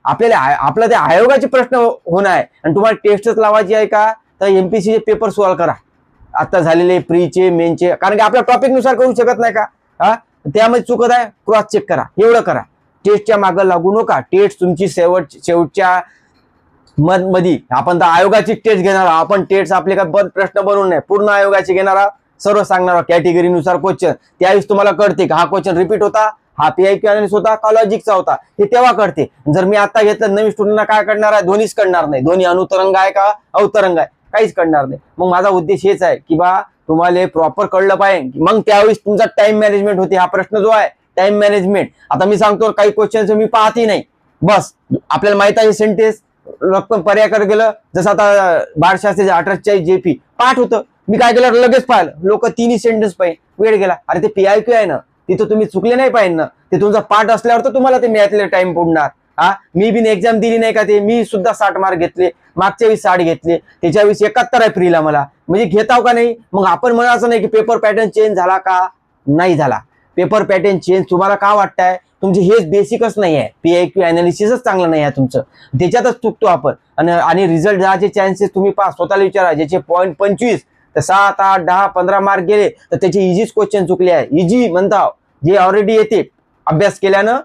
आपल्याला आपला ते आयोगाचे प्रश्न होणार आहे आणि तुम्हाला टेस्टच लावायची आहे का, तर MPSCचे पेपर सॉल्व्ह करा आता झालेले प्रीचे मेनचे, कारण की आपल्या टॉपिक नुसार करू शकत नाही का, त्यामध्ये चुकत आहे क्रॉस चेक करा, एवढं करा. टेस्टच्या मागे लागू नका. टेस्ट तुमची शेवटच्या मध्ये आपण तर आयोगाची टेस्ट घेणार आहोत. आपण टेस्ट आपले काय प्रश्न बनवून नाही, पूर्ण आयोगाचे घेणार आहोत, सर्व सांगणार आहोत कॅटेगरीनुसार क्वेश्चन. त्यावेळेस तुम्हाला कळते का हा क्वेश्चन रिपीट होता, हा PIQ अनालिसिस होता का लॉजिकचा होता, हे तेव्हा कळते. जर मी आता घेतलं नवीन स्टुडंटला काय करणार आहे, दोन्हीच करणार नाही, दोन्ही अनुतरंग आहे का अवतरंग आहे काहीच करणार नाही. मग माझा उद्देश हेच आहे की बा तुम्हाला प्रॉपर कळलं पाहिजे, मग त्यावेळेस तुमचा टाइम मॅनेजमेंट होते. हा प्रश्न जो आहे टाइम मॅनेजमेंट, आता मी सांगतो काही क्वेश्चन मी पाहतही नाही, बस आपल्याला माहित आहे सेंटेन्स रक्कम पर्यायकडे गेलं, जसं आता बाळशास्त्रीचे 1840 JP पाठ होतं, मी काय केलं लगेच पाहिलं, लोक 3 सेंटेन्स पाहिजे, वेळ गेला. अरे ते PIQ आहे ना, तिथं तुम्ही चुकले नाही पाहिजे ना, ते तुमचा पाठ असल्यावर तर तुम्हाला ते मॅथले टाइम पडणार. मी बिन एक्झाम दिली नाही का, ते मी सुद्धा 60 मार्क घेतले, मागच्या वेळी 60 घेतले, त्याच्या वेळी 71 आहे फ्रीला मला, म्हणजे घेताव का नाही. मग आपण म्हणायचं नाही की पेपर पॅटर्न चेंज झाला का, नाही झाला. पेपर पॅटर्न चेंज तुम्हाला का वाटतंय, तुमचे हेच बेसिकच नाही आहे, PIQ अनालिसिसच चांगलं नाही आहे तुमचं, त्याच्यातच चुकतो आपण. आणि रिझल्ट जायचे चान्सेस तुम्ही पहा, स्वतःला विचारा. ज्याचे पॉईंट 25 तर 7, 8, 10, 15 मार्क गेले तर त्याचे इझीच क्वेश्चन चुकले आहे. इझी म्हणता जे ऑलरेडी येते अभ्यास केल्यानं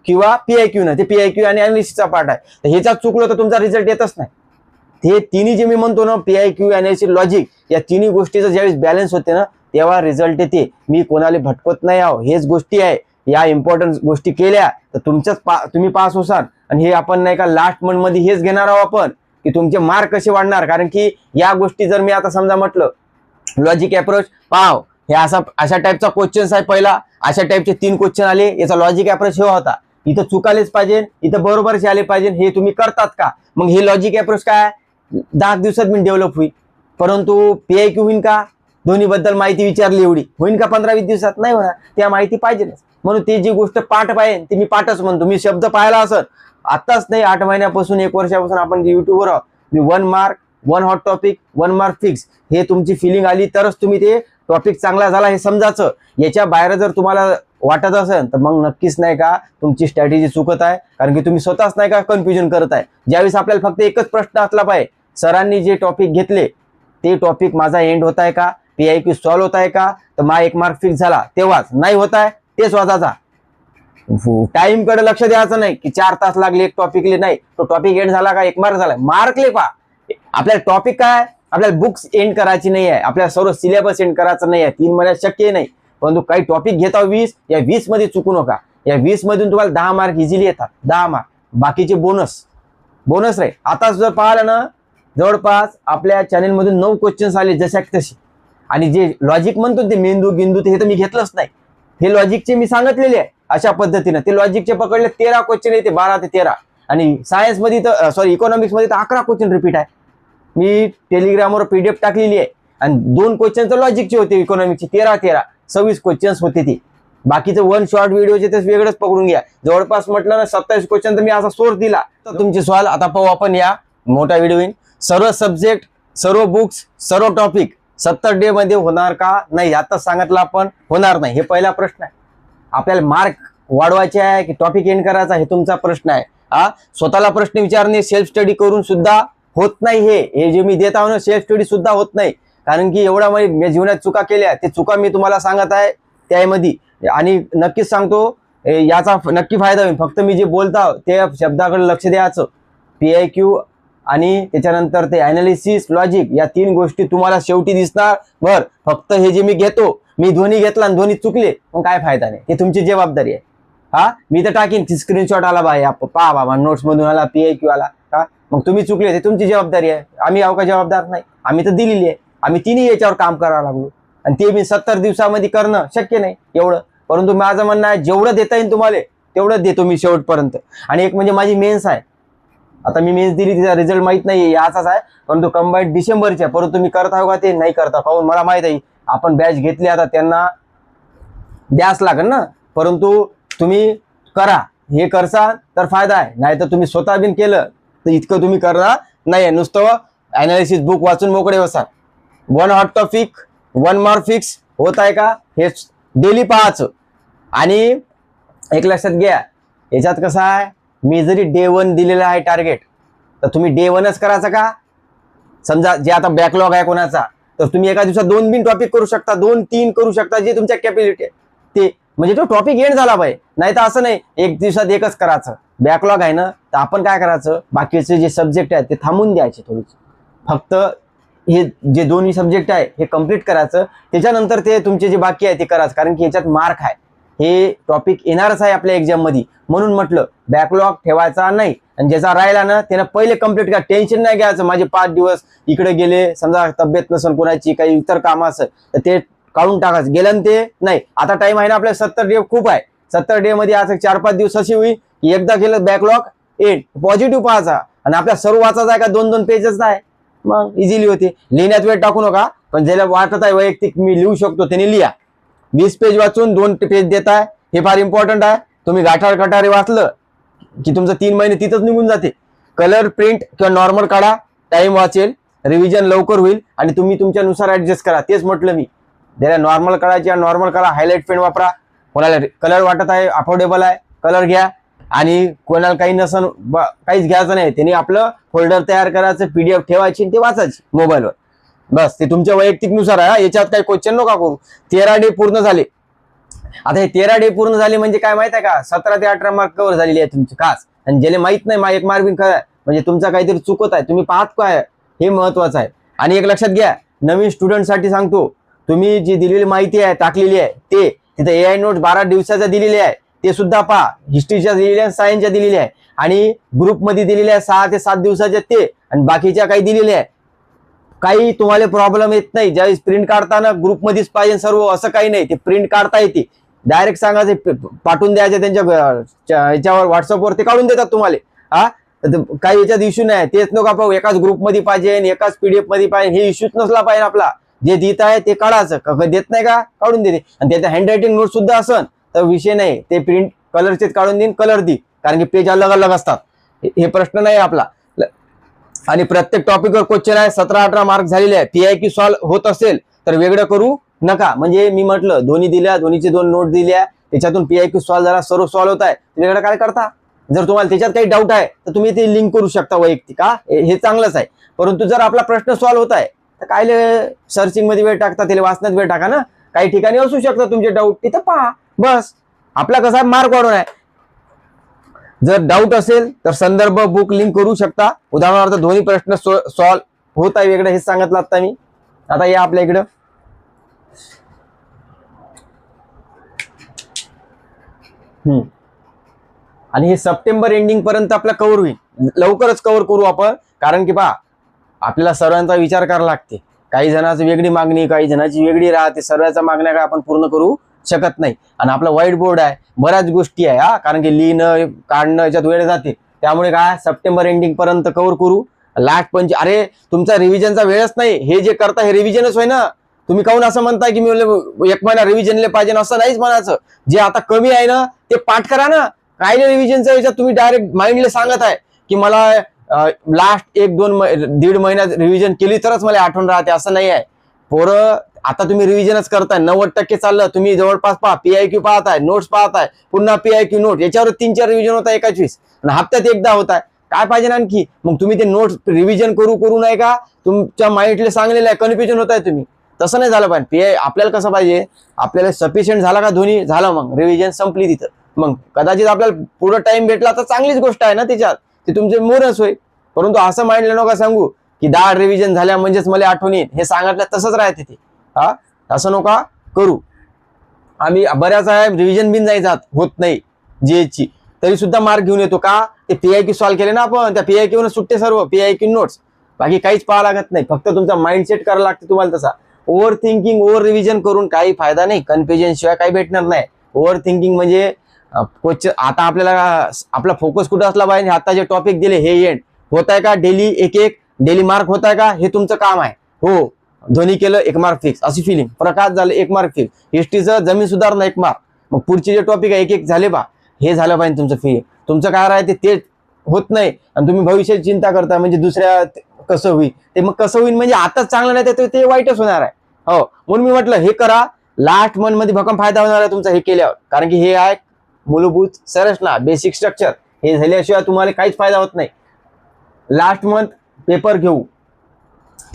किंवा PIQ न, ते PIQ आणि अनालिसिसचा पार्ट आहे, तर ह्याच्यात चुकलो तर तुमचा रिझल्ट येतच नाही. हे तिन्ही जे मी म्हणतो ना, PIQ अनालिसिस लॉजिक, या तिन्ही गोष्टीचं ज्यावेळेस बॅलन्स होते ना तेव्हा रिझल्ट येते. मी कोणाला भटकत नाही आहो, हेच गोष्टी आहे या इम्पॉर्टंट गोष्टी केल्या तर तुम्ही पास होसाल. आणि हे आपण नाही का लास्ट मंथ मध्ये हेच घेणार आहोत आपण की तुमचे मार्क कसे वाढणार. कारण की या गोष्टी जर मी आता समजा म्हटलं लॉजिक अप्रोच पाव हे अशा टाईपचा क्वेश्चन्स आहे. पहिला अशा टाईपचे 3 क्वेश्चन आले, याचा लॉजिक अप्रोच हे होता. इथं चुकालेच पाहिजे, इथं बरोबरच आले पाहिजे. हे तुम्ही करतात का? मग हे लॉजिक अप्रोच काय 10 दिवसात मी डेव्हलप होईल. परंतु PIQ होईल का? दोन्ही बद्दल माहिती विचारली एवढी होईल का 15-20 दिवसात? नाही होणार. त्या माहिती पाहिजे. म्हणून ती जी गोष्ट पाठ पाहिजे ती मी पाठच म्हणतो. मी शब्द पाहिला असत आताच नाही, 8 महिन्यापासून 1 वर्षापासून आपण युट्यूबवर आहोत. मी 1 mark 1 hot topic 1 mark fix हे तुमची फिलिंग आली तरच तुम्ही ते टॉपिक चांगला झाला हे समजायचं. याच्या बाहेर जर तुम्हाला वाटत असेल तर मग नक्कीच नाही का तुमची स्ट्रॅटेजी चुकत आहे. कारण की तुम्ही स्वतःच नाही का कन्फ्युजन करत आहे. ज्यावेळेस आपल्याला फक्त एकच प्रश्न असला पाहिजे, सरांनी जे टॉपिक घेतले ते टॉपिक माझा एंड होत आहे का, PIQ सॉल्व्ह होत आहे का, तर माझा 1 मार्क फिक्स झाला. तेव्हाच नाही होत आहे तेच वाचायचा. टाइम कडे लक्ष द्यायचं नाही की 4 तास लागले एक टॉपिकले. नाही, तो टॉपिक एंड झाला का 1 मार्क झाला. मार्कले पा आपल्याला टॉपिक काय, आपल्याला बुक्स एंड करायची नाही आहे, आपल्याला सर्व सिलेबस एंड करायचं नाही आहे. 3 महिन्यात शक्य नाही. परंतु काही टॉपिक घेता 20, या 20 मध्ये चुकू नका. या 20 मधून तुम्हाला 10 मार्क इझिली येतात. 10 मार्क बाकीचे बोनस राहील. आता जर पाहिलं ना जवळपास आपल्या चॅनेलमधून 9 क्वेश्चन्स आले जशा तसे. आणि जे लॉजिक म्हणतो ते मेंदू गिंदू हे तर मी घेतलंच नाही. हे लॉजिकचे मी सांगितलेले आहे अशा पद्धतीनं. ते लॉजिकचे पकडले 13 क्वेश्चन येते, 12 ते 13. आणि सायन्स मध्ये तर इकॉनॉमिक्स मध्ये तर 11 क्वेश्चन रिपीट आहे. मी टेलिग्रामवर PDF टाकलेली आहे. आणि 2 क्वेश्चन तर लॉजिकचे होते इकॉनॉमिक्सचे. 13 26 क्वेश्चन्स होते ते. बाकीचे 1 शॉर्ट व्हिडिओचे ते वेगळंच पकडून घ्या. जवळपास म्हटलं ना 27 क्वेश्चन तर मी असा सोर्स दिला. तर तुमचे सवाल आता पाहू आपण. या मोठा व्हिडिओ येईल. सर्व सब्जेक्ट सर्व बुक्स सर्व टॉपिक 70 डे मध्ये होणार का? नाही, आताच सांगितलं आपण होणार नाही. हे पहिला प्रश्न आहे. आपल्याला मार्क वाढवायचे आहे की टॉपिक एंड करायचा हे तुमचा प्रश्न आहे. स्वतःला प्रश्न विचारणे सेल्फ स्टडी करून सुद्धा होत नाही. हे जे मी देत आहो ना सेल्फ स्टडी सुद्धा होत नाही. कारण की एवढा मी जीवनात चुका केल्या, ते चुका मी तुम्हाला सांगत आहे त्यामध्ये. आणि नक्कीच सांगतो याचा नक्की फायदा होईल. फक्त मी जे बोलतो ते शब्दाकडे लक्ष द्यायचं. PIQ आणि त्याच्यानंतर ते अनालिसिस लॉजिक या 3 गोष्टी तुम्हाला शेवटी दिसणार. बर फक्त हे जे मी घेतो, मी दोन्ही घेतला आणि दोन्ही चुकले मग काय फायदा नाही. ते तुमची जबाबदारी आहे. मी तर टाकीन स्क्रीनशॉट आला पहा बाबा नोट्स मधून आला PIQ आला का, मग तुम्ही चुकले ते तुमची जबाबदारी आहे. आम्ही का जबाबदार नाही. आम्ही तर दिलेली आहे. आम्ही तिन्ही याच्यावर काम करायला लागलो आणि ते मी 70 दिवसामध्ये करणं शक्य नाही एवढं. परंतु माझं म्हणणं आहे जेवढं देता येईल तुम्हाला तेवढं देतो मी शेवटपर्यंत. आणि एक म्हणजे माझी मेन्स आहे. आता मी मेन्स दिली, तिचा रिझल्ट माहित नाही याचाच आहे. परंतु कंबाईंड डिसेंबरच्या. परंतु मी करत आहो का ते नाही करता. काहून मला माहित आहे आपण बॅच घेतली आता त्यांना द्यास लागेल ना. परंतु तुम्ही करा. हे करसा तर फायदा आहे. नाही तर तुम्ही स्वतः बिन केलं तर इतकं तुम्ही करणार नाही. नुसतं अनालिसिस बुक वाचून मोकळे बसा. 1 हॉट टॉपिक 1 मार्क फिक्स होत आहे का हे डेली पाहायचं. आणि एक लक्षात घ्या याच्यात कसं आहे, मी जरी डे 1 दिलेला आहे टार्गेट तर तुम्ही डे 1च करायचं का? समजा जे आता बॅकलॉग आहे कोणाचा तर तुम्ही एका दिवसात 2 बिन टॉपिक करू शकता, 2-3 करू शकता जे तुमच्या कॅपॅबिलिटी आहे ते. म्हणजे तो टॉपिक एंड झाला पाहिजे. नाही तर असं नाही एक दिवसात एकच करायचं. बॅकलॉग आहे ना तर आपण काय करायचं, बाकीचे जे सब्जेक्ट आहेत ते थांबून द्यायचे थोडीच. फक्त हे जे 2 सब्जेक्ट आहे हे कम्प्लीट करायचं. त्याच्यानंतर ते तुमचे जे बाकी आहे ते करायचं. कारण की याच्यात मार्क आहे. हे टॉपिक येणारच आहे आपल्या एक्झाम मध्ये. म्हणून म्हटलं बॅकलॉग ठेवायचा नाही. आणि ज्याचा राहिला ना त्यानं पहिले कम्प्लीट करा. टेन्शन नाही घ्यायचं माझे 5 दिवस इकडे गेले, समजा तब्येत नसेल कोणाची, काही इतर काम असेल तर ते काढून टाकायचं. गेलं ना ते नाही. आता टाइम आहे ना आपल्या 70 डे खूप आहे. 70 डे मध्ये आज 4-5 दिवस अशी होईल की एकदा गेलं बॅकलॉग एंड पॉझिटिव्ह पाहायचा. आणि आपल्या सर्व वाचायचा आहे का 2-2 पेजेस आहे मग इझिली होते. लिहिण्यात वेळ टाकू नका. पण ज्याला वाटत आहे वैयक्तिक मी लिहू शकतो त्याने लिहा. 20 पेज वाचून 2 पेज देत आहे हे फार इम्पॉर्टंट आहे. तुम्ही गाठार वाचलं की तुमचं 3 महिने तिथंच निघून जाते. कलर प्रिंट किंवा नॉर्मल काढा, टाइम वाचेल, रिव्हिजन लवकर होईल आणि तुम्ही तुमच्यानुसार ऍडजस्ट करा. तेच म्हटलं मी. ज्याला नॉर्मल काढायची नॉर्मल काढा, हायलाइट पेन वापरा. कोणाला कलर वाटत आहे अफोर्डेबल आहे कलर घ्या. आणि कोणाला काही नसन काहीच घ्यायचं नाही. त्यांनी आपलं फोल्डर तयार करायचं, PDF ठेवायची आणि ते वाचायची मोबाईलवर. बस ते तुमच्या वैयक्तिक नुसार आहे. याच्यात काही क्वेश्चन नका करू. 13 डे पूर्ण झाले. आता हे 13 डे पूर्ण झाले म्हणजे काय माहित आहे का, 17 ते 18 मार्क कव्हर झालेली आहे तुमची खास. आणि ज्याला माहित नाही 1 मार्क बिन म्हणजे तुमचा काहीतरी चुकत आहे. तुम्ही पाहत काय हे महत्वाचं आहे. आणि एक लक्षात घ्या नवीन स्टुडंटसाठी सांगतो, तुम्ही जी दिलेली माहिती आहे टाकलेली आहे ते तिथे AI नोट्स 12 दिवसाच्या दिलेल्या आहे, ते सुद्धा पहा. हिस्ट्रीच्या दिलेल्या आहे, सायन्सच्या दिलेल्या आहे आणि ग्रुपमध्ये दिलेल्या आहे 6 ते 7 दिवसाच्या ते, आणि बाकीच्या काही दिलेल्या आहे. काही तुम्हाला प्रॉब्लेम येत नाही. ज्यावेळेस प्रिंट काढताना ग्रुपमध्येच पाहिजे सर्व, असं काही नाही. ते प्रिंट काढता येते, डायरेक्ट सांगायचे पाठवून द्यायचे त्यांच्या याच्यावर व्हॉट्सअपवर, ते काढून देतात तुम्हाला. हा, काही याच्यात इश्यू नाही. तेच नका पाहू एकाच ग्रुपमध्ये पाहिजे, एकाच PDF मध्ये पाहिजे, हे इश्यूच नसला पाहिजे. आपला जे देत आहे ते काढायचं, देत नाही का काढून देते. आणि त्याचा हँडरायटिंग नोट सुद्धा असन तर विषय नाही, ते प्रिंट कलरचेच काढून देईन, कलर दे, कारण की पेज अलग अलग असतात. हे प्रश्न नाही आपला. आणि प्रत्येक टॉपिकवर क्वेश्चन आहे, 17-18 मार्क झालेले आहे. PIQ सॉल्व्ह होत असेल तर वेगळं करू नका. म्हणजे मी म्हटलं दोन्ही दिल्या, दोन्हीचे 2 नोट दिल्या, त्याच्यातून PIQ सॉल्व्ह झाला, सर्व सॉल्व्ह होत आहे, वेगळं काय करता. जर तुम्हाला त्याच्यात काही डाऊट आहे तर तुम्ही ते लिंक करू शकता वैयक्तिक, हे चांगलंच आहे. परंतु जर आपला प्रश्न सॉल्व्ह होत आहे तर काय सर्चिंग मध्ये वेळ टाकता, त्याला वाचण्यात वेळ टाका ना. काही ठिकाणी असू शकतं तुमचे डाऊट, तिथं पहा बस. आपला कसा मार्क वाढवून आहे. जर डाऊट असेल तर संदर्भ बुक लिंक करू शकता. उदाहरणार्थ दोन्ही प्रश्न सॉल्व्ह होत आहे वेगळं, हे सांगितलं आता मी. आता या आपल्या इकडं आणि हे सप्टेंबर एंडिंग पर्यंत आपला कव्हर होईल. लवकरच कव्हर करू आपण, कारण की पहा आपल्याला सर्वांचा विचार करावा लागते. काही जणांची वेगळी मागणी, काही जणांची वेगळी राहते. सर्वांच्या मागण्या काय आपण पूर्ण करू शकत नाही. आणि आपला व्हाईट बोर्ड आहे, बऱ्याच गोष्टी आहे, कारण की लिहिणं काढणं याच्यात वेळ जाते. त्यामुळे काय सप्टेंबर एंडिंग पर्यंत कव्हर करू. लास्ट अरे तुमचा रिव्हिजनचा वेळच नाही. हे जे करता हे रिव्हिजनच होय ना. तुम्ही काहून असं म्हणताय की मी 1 महिना रिव्हिजनले पाहिजे, असं नाहीच म्हणायचं. जे आता कमी आहे ना ते पाठ करा ना. काय नाही रिव्हिजनच्या याच्यात तुम्ही डायरेक्ट माइंडले सांगत आहे की मला लास्ट 1-2 महिन्यात रिव्हिजन केली तरच मला आठवण राहते, असं नाही आहे. पोरं आता तुम्ही रिव्हिजनच करताय, 90% चाललं. तुम्ही जवळपास पहा, PIQ पाहताय, नोट्स पाहताय, पुन्हा PIQ नोट, याच्यावर 3-4 रिव्हिजन होता एकाच वेळेस, आणि हप्त्यात एकदा होत आहे. काय पाहिजे आणखी. मग तुम्ही ते नोट्स रिव्हिजन करू नाही का, तुमच्या माइंडले सांगलेलं आहे, कन्फ्युजन होत आहे तुम्ही. तसं नाही झालं पाहिजे. आपल्याला कसं पाहिजे, आपल्याला सफिशियंट झाला का दोन्ही झालं, मग रिव्हिजन संपली तिथं. मग कदाचित आपल्याला पुढं टाइम भेटला तर चांगलीच गोष्ट आहे ना त्याच्यात, ते तुमचे मोरच होय. परंतु असं माइंडला नका सांगू की 10 रिव्हिजन झाल्या म्हणजेच मला आठवण येईल, हे सांगितलं तसंच राहते ते. असं नका करू. आम्ही बऱ्याच आहे रिव्हिजन बिन जायचा होत नाही जीएचची, तरी सुद्धा मार्क घेऊन येतो का, ते PIQ सॉल्व्ह केले ना आपण, त्या PIQ सुट्टे सर्व PIQ नोट्स, बाकी काहीच पाहा लागत नाही. फक्त तुमचा माइंडसेट करायला लागते तुम्हाला तसा. ओव्हर थिंकिंग, ओव्हर रिव्हिजन करून काही फायदा नाही. कन्फ्युजन शिवाय काही भेटणार नाही. ओव्हर थिंकिंग म्हणजे आता आपल्याला आपला फोकस कुठं असला पाहिजे. आता जे टॉपिक दिले हे एंड होत आहे का, डेली डेली मार्क होत आहे का, हे तुमचं काम आहे. हो, ध्वनी केलं 1 मार्क फिक्स, अशी फिलिंग. प्रकाश झालं 1 मार्क फिक्स. हिस्ट्रीचं जमीन सुधारणा 1 मार्क. मग पुढचे जे टॉपिक आहे 1-1 झाले बा, हे झालं पाहिजे तुमचं फी. तुमचं काय राहते ते होत नाही, आणि तुम्ही भविष्याची चिंता करता म्हणजे दुसऱ्या कसं होईल. ते मग कसं होईल म्हणजे आताच चांगलं नाही तर ते वाईटच होणार आहे. हो, म्हणून मी म्हटलं हे करा. लास्ट मंथ मध्ये भक्कम फायदा होणार आहे तुमचा हे केल्यावर, कारण की हे आहे मूलभूत संरचना, बेसिक स्ट्रक्चर. हे झाल्याशिवाय तुम्हाला काहीच फायदा होत नाही. लास्ट मंथ पेपर घेऊ,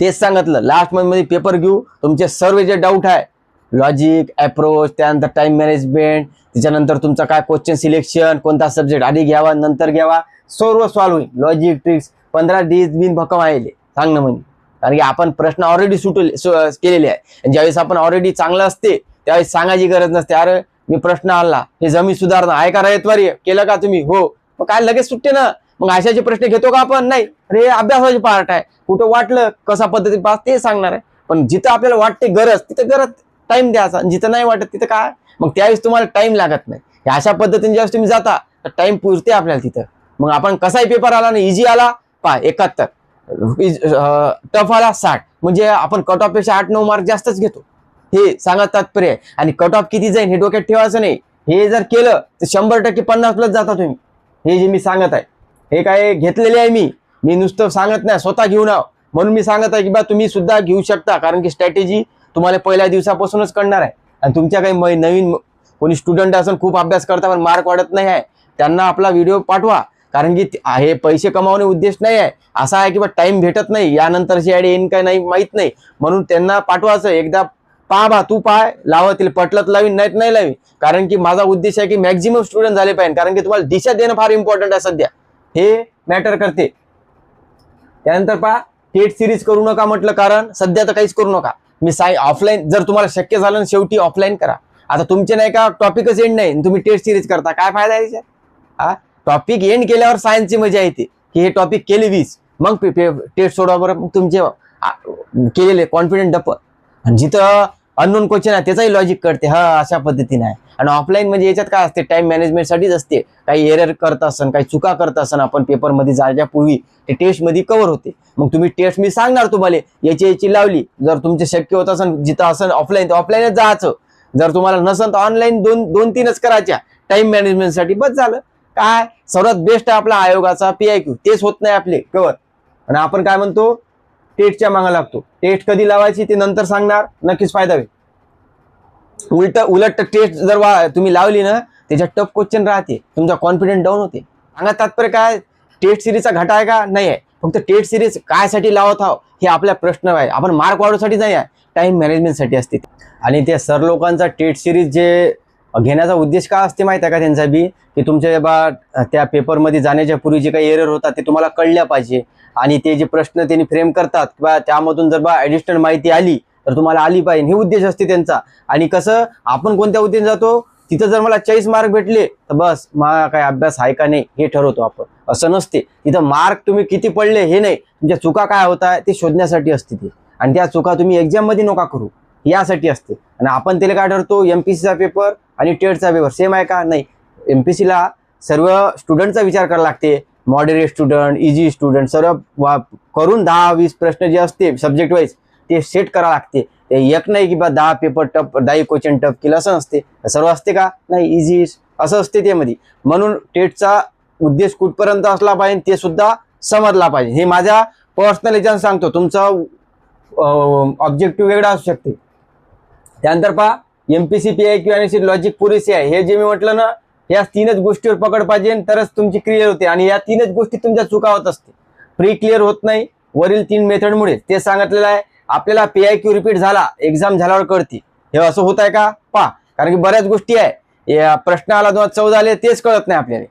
तेच सांगितलं. लास्ट मंथ मध्ये पेपर घेऊ. तुमचे सर्व जे डाऊट आहे, लॉजिक, अप्रोच, त्यानंतर टाइम मॅनेजमेंट, त्याच्यानंतर तुमचा काय क्वेश्चन सिलेक्शन, कोणता सब्जेक्ट आधी घ्यावा नंतर घ्यावा, सर्व सॉल्व्ह होईल. लॉजिक, ट्रिक्स 15 डेज बिन भक्कम आहे सांगणं म्हणजे. कारण की आपण प्रश्न ऑलरेडी केलेले आहे, आणि ज्यावेळेस आपण ऑलरेडी चांगलं असते त्यावेळेस सांगायची गरज नसते. अरे मी प्रश्न आणला, हे जमीन सुधारणा आहे का रयतवारी, केलं का तुम्ही, हो, मग काय लगेच सुट्टे ना. मग अशाचे प्रश्न घेतो का आपण, नाही. अरे अभ्यासाची पार्ट आहे, कुठं वाटलं कसा पद्धती पास ते सांगणार आहे. पण जिथं आपल्याला वाटते गरज तिथं गरज टाइम द्यायचा, जिथं नाही वाटत तिथं काय, मग त्यावेळेस तुम्हाला टाइम लागत नाही. अशा पद्धतीने ज्यावेळेस तुम्ही जाता तर टाइम पुरते आपल्याला तिथं. मग आपण कसाही पेपर आला ना, इझी आला पहा 71, टफ आला 60, म्हणजे आपण कट ऑफ पेक्षा 8-9 मार्क जास्तच घेतो, हे सांगत तात्पर्य आहे. आणि कट ऑफ किती जाईल हे डोक्यात ठेवायचं नाही. हे जर केलं तर 100% 50+ जाता तुम्ही. हे जे मी सांगत आहे हे काय घेतलेले आहे मी नुसतं सांगत नाही, स्वतः घेऊन आव. म्हणून मी सांगत आहे की बा तुम्ही सुद्धा घेऊ शकता, कारण की स्ट्रॅटेजी तुम्हाला पहिल्या दिवसापासूनच कळणार आहे. आणि तुमच्या काही नवीन कोणी स्टुडंट असून खूप अभ्यास करता पण मार्क वाढत नाही आहे, त्यांना आपला व्हिडिओ पाठवा. कारण की हे पैसे कमावणे उद्देश नाही आहे, असा आहे की बा टाइम भेटत नाही, यानंतरची ॲड येईन काय नाही माहित नाही, म्हणून त्यांना पाठवायचं. एकदा पहा बा, तू पाय लावा, तिला पटलत लावीन नाहीत नाही लावी. कारण की माझा उद्देश आहे की मॅक्झिमम स्टुडंट झाले पाहिजे, कारण की तुम्हाला दिशा देणं फार इम्पॉर्टंट आहे सध्या, हे मॅटर करते. त्यानंतर पहा, टेट सिरीज करू नका म्हटलं, कारण सध्या तर काहीच करू नका. मी ऑफलाईन, जर तुम्हाला शक्य झालं ना शेवटी ऑफलाईन करा. आता तुमचे नाही का टॉपिकच एंड नाही, तुम्ही टेस्ट सिरीज करता, काय फायदा आहे त्याचा? हा, टॉपिक एंड केल्यावर सायन्सची मजा येते की हे टॉपिक केले 20, मग टेस्ट सोडवा बरं, मग तुमचे केलेले कॉन्फिडंट डप. आणि जिथं अननोन क्वेश्चन आहे त्याचाही लॉजिक करते, हा अशा पद्धतीने आहे. आणि ऑफलाईन म्हणजे याच्यात काय असते, टाइम मॅनेजमेंटसाठीच असते. काही एरर करत असन, काही चुका करत असन आपण पेपरमध्ये जाण्यापूर्वी ते टेस्टमध्ये कव्हर होते. मग तुम्ही टेस्ट मी सांगणार तुम्हाला याची लावली, जर तुमचे शक्य होत असेल जिथं असेल ऑफलाईन तर ऑफलाईनच जायचं, जर तुम्हाला नसेल तर ऑनलाईन दोन तीनच करायच्या टाइम मॅनेजमेंटसाठी, बस झालं. काय सर्वात बेस्ट आहे आपला आयोगाचा PIQ, तेच होत नाही आपले कव्हर. आणि आपण काय म्हणतो, टेस्टच्या मागे लागतो. टेस्ट कधी लावायची ते नंतर सांगणार, नक्कीच फायदा होईल. उलट टेस्ट जर तुम्ही लावली ना, त्याच्यात टफ क्वेश्चन राहते, तुमचा कॉन्फिडन्स डाऊन होते. सांगा तात्पर्य काय, टेस्ट सिरीजचा घाटा आहे का? नाही आहे. फक्त टेस्ट सिरीज कायसाठी लावत आहो हे आपला प्रश्न आहे. आपण मार्क वाढवण्यासाठी नाही आहे, टाइम मॅनेजमेंटसाठी असते. आणि ते सर लोकांचा टेस्ट सिरीज जे घेण्याचा उद्देश काय असते माहिती आहे का त्यांचा बी, की तुमच्या बा त्या पेपरमध्ये जाण्याच्या पूर्वी जे काही एरर होतात ते तुम्हाला कळल्या पाहिजे. आणि ते जे प्रश्न त्यांनी फ्रेम करतात किंवा त्यामधून जर बा ॲडिशनल माहिती आली तर तुम्हाला आली पाहिजे, हे उद्देश असते त्यांचा. आणि कसं आपण कोणत्या उद्देश जातो, तिथं जर मला 40 मार्क भेटले तर बस मला काय अभ्यास आहे का नाही हे ठरवतो आपण, असं नसते. तिथं मार्क तुम्ही किती पडले हे नाही, तुमच्या चुका काय होत आहे ते शोधण्यासाठी असते ते. आणि त्या चुका तुम्ही एक्झाममध्ये नका करू यासाठी असते. आणि आपण त्याला काय ठरतो, MPSCचा पेपर आणि टेटचा पेपर सेम आहे का? नाही. MPSCला सर्व स्टुडंटचा विचार करायला लागते, मॉडरेट स्टुडंट, इझी स्टुडंट, सर्व करून 10-20 प्रश्न जे असते सब्जेक्ट वाईज ते सेट करावं लागते. एक नाही की बा 10 पेपर टफ, 10 क्वेश्चन टफ केलं असं नसते. सर्व असते का? नाही, इझी असं असते त्यामध्ये. म्हणून टेटचा उद्देश कुठपर्यंत असला पाहिजे ते सुद्धा समजला पाहिजे. हे माझ्या पर्सनल याच्यानं सांगतो, तुमचा ऑब्जेक्टिव्ह वेगळा असू शकते. त्यानंतर पहा, MPSC PIQ आणि लॉजिक पुरेसे आहे. हे जे मी म्हटलं ना, या 3च गोष्टीवर पकड पाहिजे तरच तुमची क्लिअर होते. आणि या 3च गोष्टी तुमच्या चुका होत असते, प्री क्लिअर होत नाही वरील 3 मेथडमुळे. ते सांगितलेलं आहे. आपल्याला PIQ रिपीट झाला, एक्झाम झाल्यावर कळते. हे असं होत आहे का पहा, कारण की बऱ्याच गोष्टी आहे, या प्रश्न आला 2014 आले तेच कळत नाही आपल्याला.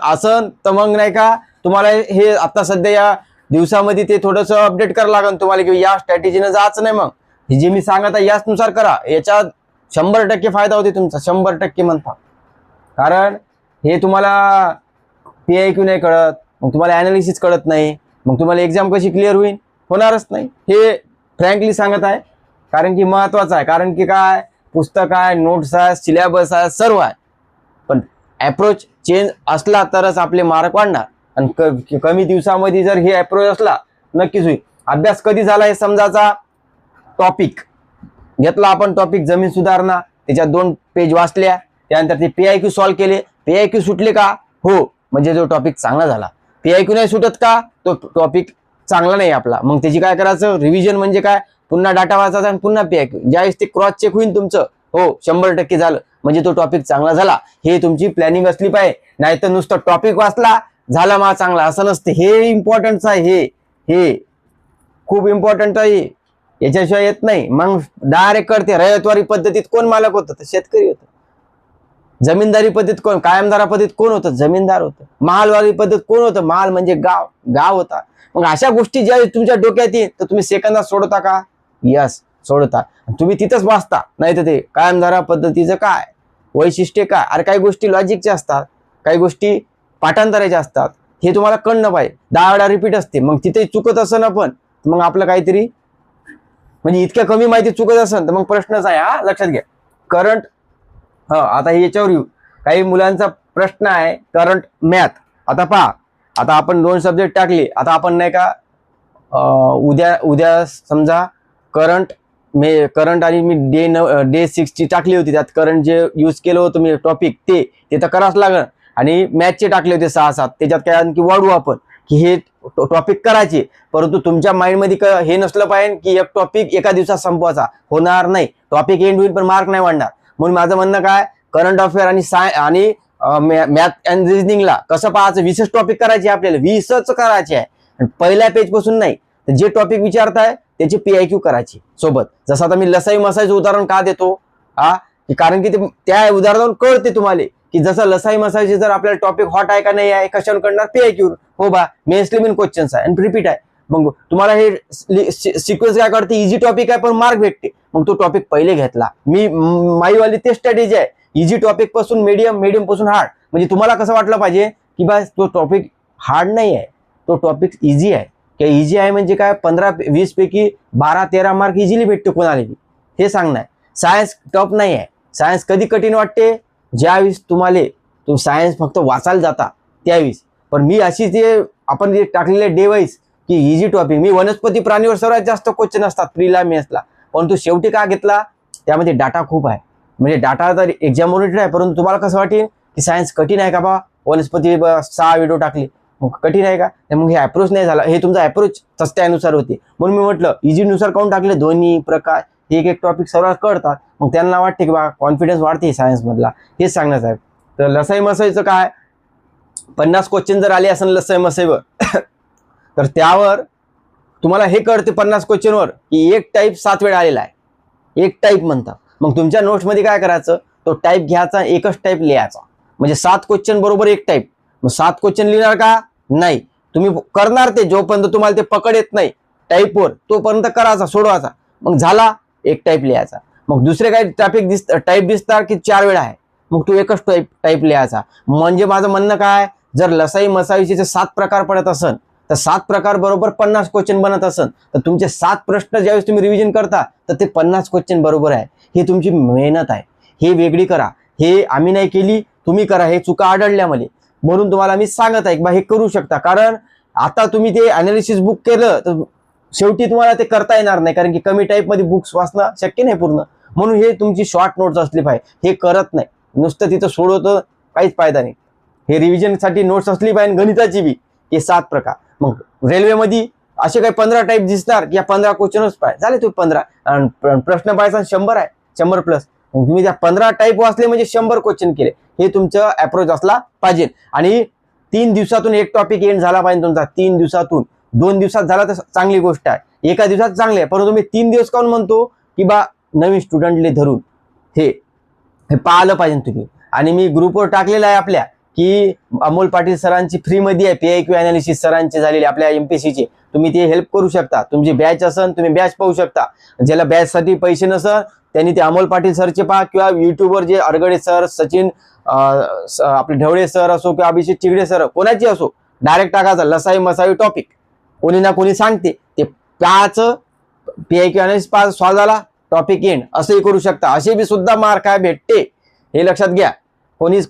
असं तर मग नाही का, तुम्हाला हे आता सध्या या दिवसामध्ये ते थोडंसं अपडेट करावं लागेल तुम्हाला, की या स्ट्रॅटेजीनं जायचं नाही. मग हे जे मी सांगत आहे याचनुसार करा, याच्यात 100% फायदा होते तुमचा, 100% म्हणता. कारण हे तुम्हाला PIQ नाही कळत, मग तुम्हाला ॲनालिसिस कळत नाही, मग तुम्हाला एक्झाम कशी क्लिअर होईल, होणारच नाही. हे फ्रँकली सांगत आहे, कारण की महत्त्वाचं आहे. कारण की काय, पुस्तक आहे, नोट्स आहे, सिलेबस आहे, सर्व आहे. पण ॲप्रोच चेंज असला तरच आपले मार्क वाढणार. आणि कमी दिवसामध्ये जर हे ॲप्रोच असला नक्कीच होईल. अभ्यास कधी झाला हे समजायचा, टॉपिक घेतला आपण, टॉपिक जमीन सुधारणा, त्याच्यात 2 पेज वाचल्या, त्यानंतर ते PIQ सॉल्व्ह केले. PIQ सुटले का? हो, म्हणजे जो टॉपिक चांगला झाला. PIQ नाही सुटत का, तो टॉपिक चांगला नाही आपला. मग त्याची काय करायचं, रिव्हिजन म्हणजे काय, पुन्हा डाटा वाचायचा आणि पुन्हा PIQ. ज्यावेळेस ते क्रॉस चेक होईल तुमचं, हो 100% झालं म्हणजे तो टॉपिक चांगला झाला. हे तुमची प्लॅनिंग असली पाहिजे. नाही तर नुसतं टॉपिक वाचला झाला मा चांगला असं नसते. हे इम्पॉर्टंट आहे, हे खूप इम्पॉर्टंट आहे, याच्याशिवाय येत नाही. मग डायरेक्ट करते. रयतवारी पद्धतीत कोण मालक होतं, तर शेतकरी होतं. जमीनदारी पद्धत कोण, कायमदारा पद्धत कोण होतं, जमीनदार होतं. महालवारी पद्धत कोण होतं, महाल म्हणजे गाव होता. मग अशा गोष्टी ज्या तुमच्या डोक्यात येईल तर तुम्ही सेकंदात सोडता का? यस, सोडता. तुम्ही तिथंच वाचता. नाही तर ते कायमधारा पद्धतीचं काय वैशिष्ट्य काय, अरे काही गोष्टी लॉजिकच्या असतात, काही गोष्टी पाठांतराच्या असतात, हे तुम्हाला कळणं पाहिजे. 10 वेळा रिपीट असते, मग तिथे चुकत असं ना, पण मग आपलं काहीतरी म्हणजे इतक्या कमी माहिती चुकत असेल तर मग प्रश्नच आहे. हा लक्षात घ्या. करंट, आता याच्यावर येऊ. काही मुलांचा प्रश्न आहे करंट मॅथ. आता पहा, आता आपण 2 सब्जेक्ट टाकले. आता आपण नाही का उद्या समजा करंट आणि मी डे 6 ची टाकली होती, त्यात करंट जे यूज केलं होतं मी टॉपिक ते तर करावंच लागेल. आणि मॅथचे टाकले होते 6-7, त्याच्यात काय आणखी वाढवू आपण की हे टॉपिक करायचे. परंतु तुमच्या माइंडमध्ये हे नसलं पाहिजे की एक टॉपिक एका दिवसात संपवायचा, होणार नाही. टॉपिक एंड होईल पण मार्क नाही वाढणार. म्हणून माझं म्हणणं काय, करंट अफेअर आणि मॅथ अँड रिजनिंगला कसं पाहायचं, 20 टॉपिक करायचे आपल्याला, 20च करायचे आहे. पहिल्या पेज पासून नाही, तर जे टॉपिक विचारताय त्याची PIQ करायची सोबत. जसं आता मी लसाई मसाईचं उदाहरण का देतो, कारण की त्या उदाहरणावरून कळते तुम्हाला की जसं लसाई मसाईचे जर आपल्याला टॉपिक हॉट आहे का नाही आहे, कशावर करणार, PIQ. हो बा, मेन्स लिमिट क्वेश्चन्स आहे आणि रिपीट आहे. मग तुम्हाला हे सिक्वेन्स काय करते, इझी टॉपिक आहे पण मार्क भेटते, मग तो टॉपिक पहिले घेतला. माईवाली ते स्ट्रॅटेजी आहे, इझी टॉपिक पासून मीडियम पासून हार्ड. म्हणजे तुम्हाला कसं वाटलं पाहिजे की बा तो टॉपिक हार्ड नाही आहे, तो टॉपिक इझी आहे. इझी आहे म्हणजे काय, 15-20 पैकी 12-13 मार्क इझिली भेटते कोणाला, हे सांगणार. सायन्स टफ नाही आहे. सायन्स कधी कठीण वाटते, ज्यावेळेस तुम्ही सायन्स फक्त वाचायला जाता त्यावेळेस. पण मी अशी ते आपण जे टाकलेले डे वाईज की इझी टॉपिक, मी वनस्पती प्राणीवर सर्वात जास्त क्वेश्चन असतात प्रीला मेन्सला, परंतु शेवटी काय घेतला, त्यामध्ये डाटा खूप आहे. म्हणजे डाटा तर एक्झाम ओरिएंटेड आहे, परंतु तुम्हाला कसं वाटेल की सायन्स कठीण आहे का बा, वनस्पती 6 व्हिडिओ टाकले, मग कठीण आहे का, मग हे अप्रोच नाही झाला. हे तुमचा अप्रोच त्यानुसार होते. म्हणून मी म्हटलं इझी नुसार काऊन टाकले, दोन्ही प्रकार एक एक टॉपिक सर्व कळतात, मग त्यांना वाटते की बा कॉन्फिडन्स वाढते सायन्स मधला, हेच सांगण्यात आहे. तर लसाई मसाईचं काय, 50 क्वेश्चन जर आले असेल लसाई मसाईवर तर त्यावर तुम्हाला हे कळते 50 क्वेश्चनवर की एक टाईप 7 वेळा आलेला आहे, एक टाईप म्हणतात. मग तुमच्या नोट्समध्ये काय करायचं, तो टाईप घ्यायचा, एकच टाईप लिहायचा. म्हणजे 7 क्वेश्चन बरोबर एक टाईप. मग 7 क्वेश्चन लिहिणार का नाही, तुम्ही करणार ते जोपर्यंत तुम्हाला ते पकड येत नाही टाईपवर, तोपर्यंत करायचा, सोडवायचा. मग झाला, एक टाईप लिहायचा. मग दुसरे काही टाईप दिसतात की 4 वेळा आहे, मग तू एकच टाईप लिहायचा. म्हणजे माझं म्हणणं काय, जर लसाई मसाईचे 7 प्रकार पडत असन तर 7 प्रकार बरोबर 50 क्वेश्चन बनत असन, तर तुमचे 7 प्रश्न ज्यावेळेस तुम्ही रिव्हिजन करता तर ते 50 क्वेश्चन बरोबर आहे. हे तुमची मेहनत आहे, हे वेगळी करा. हे आम्ही नाही केली, तुम्ही करा. हे चुका आढळल्या मला, म्हणून तुम्हाला मी सांगत आहे की बा हे करू शकता. कारण आता तुम्ही ते अनालिसिस बुक केलं तर शेवटी तुम्हाला ते करता येणार नाही, कारण की कमी टाईपमध्ये बुक्स वाचणं शक्य नाही पूर्ण. म्हणून हे तुमची शॉर्ट नोट्स असली पाहिजे, हे करत नाही, नुसतं तिथं सोडवतं, काहीच फायदा नाही. हे रिव्हिजनसाठी नोट्स असली पाहिजे, गणिताची बी. हे 7 प्रकार. मग रेल्वेमध्ये असे काही 15 टाईप दिसणार की या 15 क्वेश्चनच पाहिजे, झाले तुम्ही 15. प्रश्न पाहायचा 100 आहे, 100 प्लस. मग तुम्ही त्या 15 टाईप वाचले म्हणजे 100 क्वेश्चन केले. हे तुमचं अप्रोच असला पाहिजे. आणि 3 दिवसातून एक टॉपिक एंड झाला पाहिजे तुमचा, 3 दिवसातून. 2 दिवसात झाला तर चांगली गोष्ट आहे, एका दिवसात चांगली आहे. परंतु मी 3 दिवस काऊन म्हणतो की बा नवीन स्टुडंटले धरून हे पाहिलं पाहिजे तुम्ही. आणि मी ग्रुपवर टाकलेलं आहे आपल्या की अमोल पाटील सरांची फ्रीमध्ये आहे PIQ अनालिसिस सरांचे झालेले आपल्या MPSCचे, तुम्ही ते हेल्प करू शकता. तुमची बॅच असन तुम्ही बॅच पाहू शकता. ज्याला बॅचसाठी पैसे नसन त्यांनी ते अमोल पाटील सरचे पहा, किंवा युट्यूबवर जे अरगडे सर, सचिन आपले ढवळे सर असो किंवा अभिषेक चिगडे सर, कोणाची असो, डायरेक्ट टाकायचा लसाई मसाई टॉपिक, कोणी ना कोणी सांगते ते पाहायचं. PIQ अनालिसिस पास सॉल्व झाला, टॉपिक एंड, असंही करू शकता. असे बी सुद्धा मार्क काय भेटते, हे लक्षात घ्या.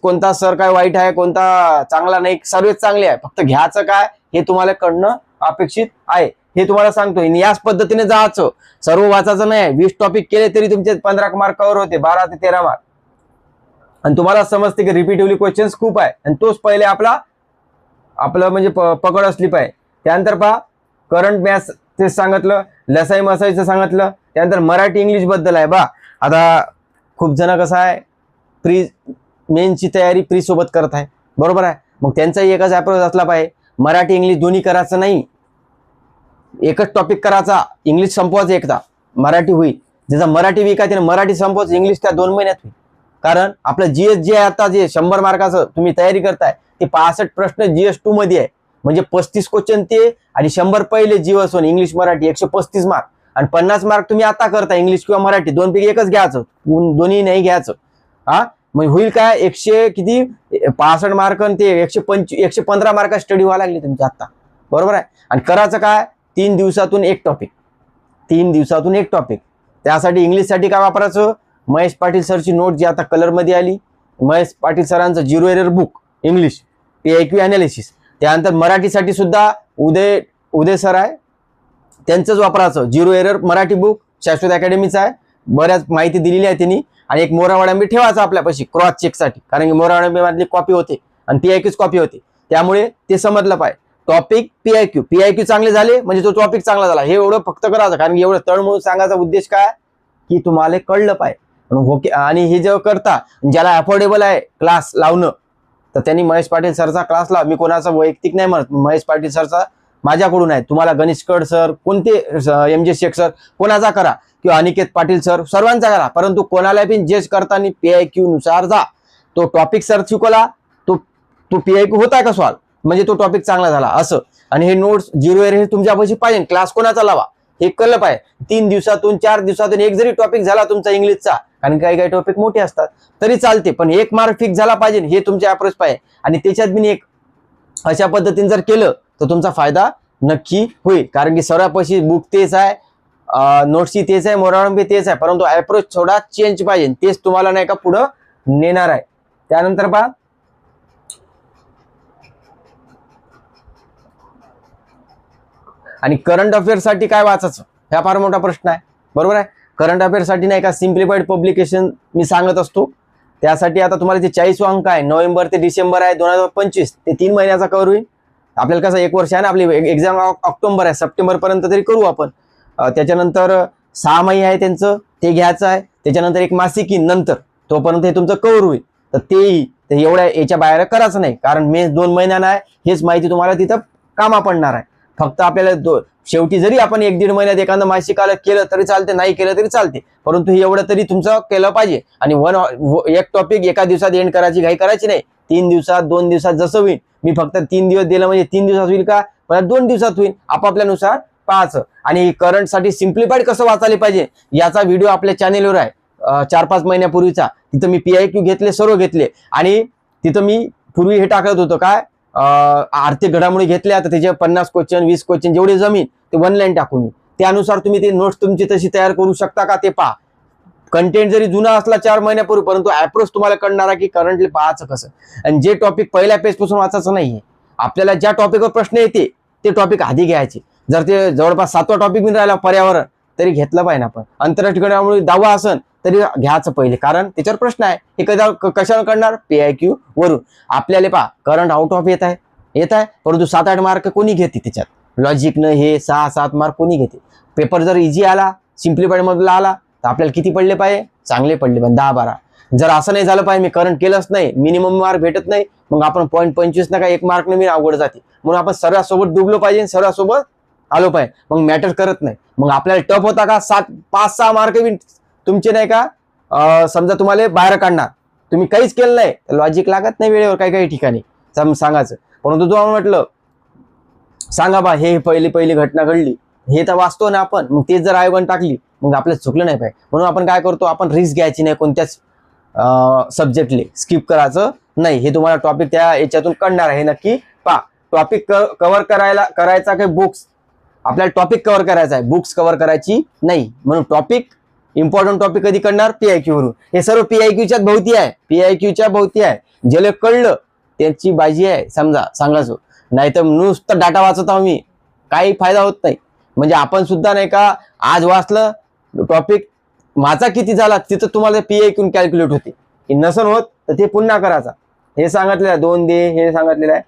कोणता सर काय वाईट आहे, कोणता चांगला नाही, सर्वच चांगले आहे. फक्त घ्यायचं काय हे तुम्हाला कळणं अपेक्षित आहे, हे तुम्हाला सांगतो. याच पद्धतीने जायचं, सर्व वाचायचं नाही. 20 टॉपिक केले तरी तुमचे 15 मार्क कव्हर होते, 12 ते 13 मार्क. आणि तुम्हाला समजते की रिपीटिव्हली क्वेश्चन्स खूप आहे, आणि तोच पहिले आपलं म्हणजे पकड असली पाहिजे. त्यानंतर पहा करंट मॅथ्स ते सांगितलं, लसाई मसाईचं सांगितलं. त्यानंतर मराठी इंग्लिश बद्दल आहे. बा आता खूप जण कसं आहे, प्री मेनची तयारी प्री सोबत करत आहे, बरोबर आहे. मग त्यांचाही एकच अप्रोच असला पाहिजे, मराठी इंग्लिश दोन्ही करायचं नाही, एकच टॉपिक करायचा. इंग्लिश संपवायचं एकदा, मराठी होईल. ज्याचा मराठी वीक आहे त्याने मराठी संपवायचं, इंग्लिश त्या 2 महिन्यात होईल. कारण आपलं GS जे आहे आता, जे 100 मार्काचं तुम्ही तयारी करताय, ते 65 प्रश्न GS2 मध्ये आहे. म्हणजे 35 क्वेश्चन ते, आणि 100 पहिले GS1 इंग्लिश मराठी 135 मार्क, आणि 50 मार्क तुम्ही आता करता इंग्लिश किंवा मराठी, 2 पैकी एकच घ्यायचं, दोन्ही नाही घ्यायचं. हा मग होईल काय, 65 मार्क आणि ते 115 मार्क स्टडी व्हायला लागली तुमची आता, बरोबर आहे. आणि करायचं काय, 3 दिवसातून एक टॉपिक, 3 दिवसातून एक टॉपिक. त्यासाठी इंग्लिशसाठी काय वापरायचं, महेश पाटील सरची नोट जी आता कलरमध्ये आली, महेश पाटील सरांचं 0 error book English PIQ analysis. त्यानंतर मराठीसाठी सुद्धा उदय सर आहे, त्यांचंच वापरायचं 0 एरर मराठी बुक, शाश्वत अकॅडमीचं आहे. बऱ्याच माहिती दिलेली आहे त्यांनी. आणि एक मोरावाडांबी ठेवायचा आपल्यापाशी क्रॉस चेकसाठी, कारण की मोरावाडांबी मधली कॉपी होते आणि PIQच कॉपी होते, त्यामुळे ते समजलं पाहिजे. टॉपिक PIQ चांगले झाले म्हणजे तो टॉपिक चांगला झाला, हे एवढं फक्त करायचं. कारण की एवढं तळमळून सांगायचा उद्देश काय की तुम्हाला कळलं पाहिजे. आणि हे जेव्हा करता, ज्याला अफोर्डेबल आहे क्लास लावणं, तर त्यांनी महेश पाटील सरचा क्लास लावा. मी कोणाचा वैयक्तिक नाही म्हणत, महेश पाटील सरचा माझ्याकडून आहे. तुम्हाला गणेश कड सर, कोणते MJ शेख सर, कोणाचा करा, किंवा अनिकेत पाटील सर, सर्वांचा करा. परंतु कोणाला पण जज करताना PIQ नुसार जा. तो टॉपिक सर शिकवला, तो PIQ होता का सॉल्व, म्हणजे तो टॉपिक चांगला झाला असं. आणि हे नोट्स झिरो एरर हे तुमच्यापाशी पाहिजे. क्लास कोणाचा लावा हे कळलं पाहिजे. 3 दिवसातून 4 दिवसातून एक जरी टॉपिक झाला तुमचा इंग्लिशचा, कारण काही काही टॉपिक मोठे असतात तरी चालते, पण 1 मार्क फिक्स झाला पाहिजे हे तुमच्या अप्रोच पाहिजे. आणि त्याच्यात बी एक अशा पद्धतीने जर केलं तर तुमचा फायदा नक्की होईल. कारण की सर्वांपाशी बुक तेच आहे, नोट्सही तेच आहे, मोरावळंबी तेच आहे, परंतु अप्रोच थोडा चेंज पाहिजे. तेच तुम्हाला नाही का पुढं नेणार आहे. त्यानंतर पहा आणि करंट अफेअर्स साठी काय वाचायचं हा फार मोठा प्रश्न आहे. बरोबर आहे. करंट अफेअर्स साठी नाही का सिम्प्लिफाईड पब्लिकेशन मी सांगत असतो. त्यासाठी आता तुम्हाला ते 40 अंक आहे, नोव्हेंबर ते डिसेंबर आहे 2025, ते 3 महिन्याचा कव्हर होईल. आपल्याला कसं 1 वर्ष आहे ना, आपली एक्झाम ऑक्टोबर आहे, सप्टेंबर पर्यंत तरी करू आपण. त्याच्यानंतर 6 महिने आहे त्यांचं, ते घ्यायचं आहे. त्याच्यानंतर एक मासिक नंतर तोपर्यंत हे तुमचं कव्हर होईल. तर तेही एवढ्या याच्या बाहेर करायचं नाही, कारण मे 2 महिन्यानं आहे, हेच माहिती तुम्हाला तिथं कामा पडणार आहे. फक्त आपल्याला शेवटी जरी आपण 1-1.5 महिन्यात एखादं मासिक आलं केलं तरी चालते, नाही केलं तरी चालते, परंतु हे एवढं तरी तुमचं केलं पाहिजे. आणि एक टॉपिक एका दिवसात एंड करायची घाई करायची नाही. 3 दिवसात 2 दिवसात जसं होईल. मी फक्त 3 दिवस दिलं म्हणजे 3 दिवसात होईल का, मला 2 दिवसात होईल, आपापल्यानुसार पाहायचं. आणि करंटसाठी सिम्प्लिफाईड कसं वाचायला पाहिजे याचा व्हिडिओ आपल्या चॅनेलवर आहे 4-5 महिन्यापूर्वीचा. तिथं मी PIQ घेतले, सर्व घेतले. आणि तिथं मी पूर्वी हे टाकत होतो काय, आर्थिक घडामोडी घेतल्या तर त्याचे 50 क्वेश्चन 20 क्वेश्चन जेवढे जमीन ते 1 लाईन टाकून मी त्यानुसार तुम्ही ते नोट्स तुमची तशी तयार करू शकता का ते पहा. कंटेंट जरी जुना असला 4 महिन्यापूर्वी, परंतु अप्रोच तुम्हाला कळणार आहे की करंटली पाहायचं कसं. आणि जे टॉपिक पहिल्या पेज पासून वाचायचं नाहीये, आपल्याला ज्या टॉपिकवर प्रश्न येते ते टॉपिक आधी घ्यायचे. जर ते जवळपास 7वा टॉपिक मी राहिला पर्यावरण तरी घेतलं पाहिजे आपण. आंतरराष्ट्रीय घडामोडी 10वा असन तरी घ्यायचं पहिले, कारण त्याच्यावर प्रश्न आहे. हे कशावर करणार, PIQ वरून. आपल्याला पहा करंट आउट ऑफ येत आहे, परंतु 7-8 मार्क कोणी घेते त्याच्यात, लॉजिकनं हे 6-7 मार्क कोणी घेते. पेपर जर इझी आला, सिम्प्लिफाईड मधला आला तर आपल्याला किती पडले पाहिजे, चांगले पडले पाहिजे 10-12. जर असं नाही झालं पाहिजे मी करंट केलंच नाही, मिनिमम मार्क भेटत नाही, मग आपण 0.25 नका 1 मार्कने मी अवघड जाते. म्हणून आपण सर्वांसोबत डुबलो पाहिजे, सर्वांसोबत आलो पाहिजे, मग मॅटर करत नाही. मग आपल्याला टफ होता का 5-6 मार्क तुमचे नाही का समजा तुम्हाला बाहेर काढणार, तुम्ही काहीच केलं नाही, लॉजिक लागत नाही वेळेवर काही काही ठिकाणी सांगायचं. परंतु तुम्हाला म्हटलं सांगा बा हे पहिली घटना घडली, हे तर वाचतो ना आपण, मग तेच जर आयोगाने टाकली मग आपल्याला चुकलं नाही पाहिजे. म्हणून आपण काय करतो, आपण रिस्क घ्यायची नाही, कोणत्याच सब्जेक्टले स्किप करायचं नाही. हे तुम्हाला टॉपिक त्या याच्यातून कळणार आहे. नक्की पहा. टॉपिक कव्हर करायचा काही बुक्स, आपल्याला टॉपिक कव्हर करायचा आहे, बुक्स कव्हर करायची नाही. म्हणून टॉपिक इम्पॉर्टंट टॉपिक कधी करणार, PIQ वरून. हे सर्व PIQच्याच भोवती आहे, PIQच्या भोवती आहे. ज्याला कळलं त्यांची बाजी आहे समजा सांगायचो, नाही तर नुसतं डाटा वाचत आहो मी, काही फायदा होत नाही. म्हणजे आपण सुद्धा नाही का आज वाचलं टॉपिक माझा किती झाला तिथं तुम्हाला PIQ कॅल्क्युलेट होते. की नसन होत तर ते पुन्हा करायचा, हे सांगितलेलं आहे. 2 दे हे सांगितलेलं आहे.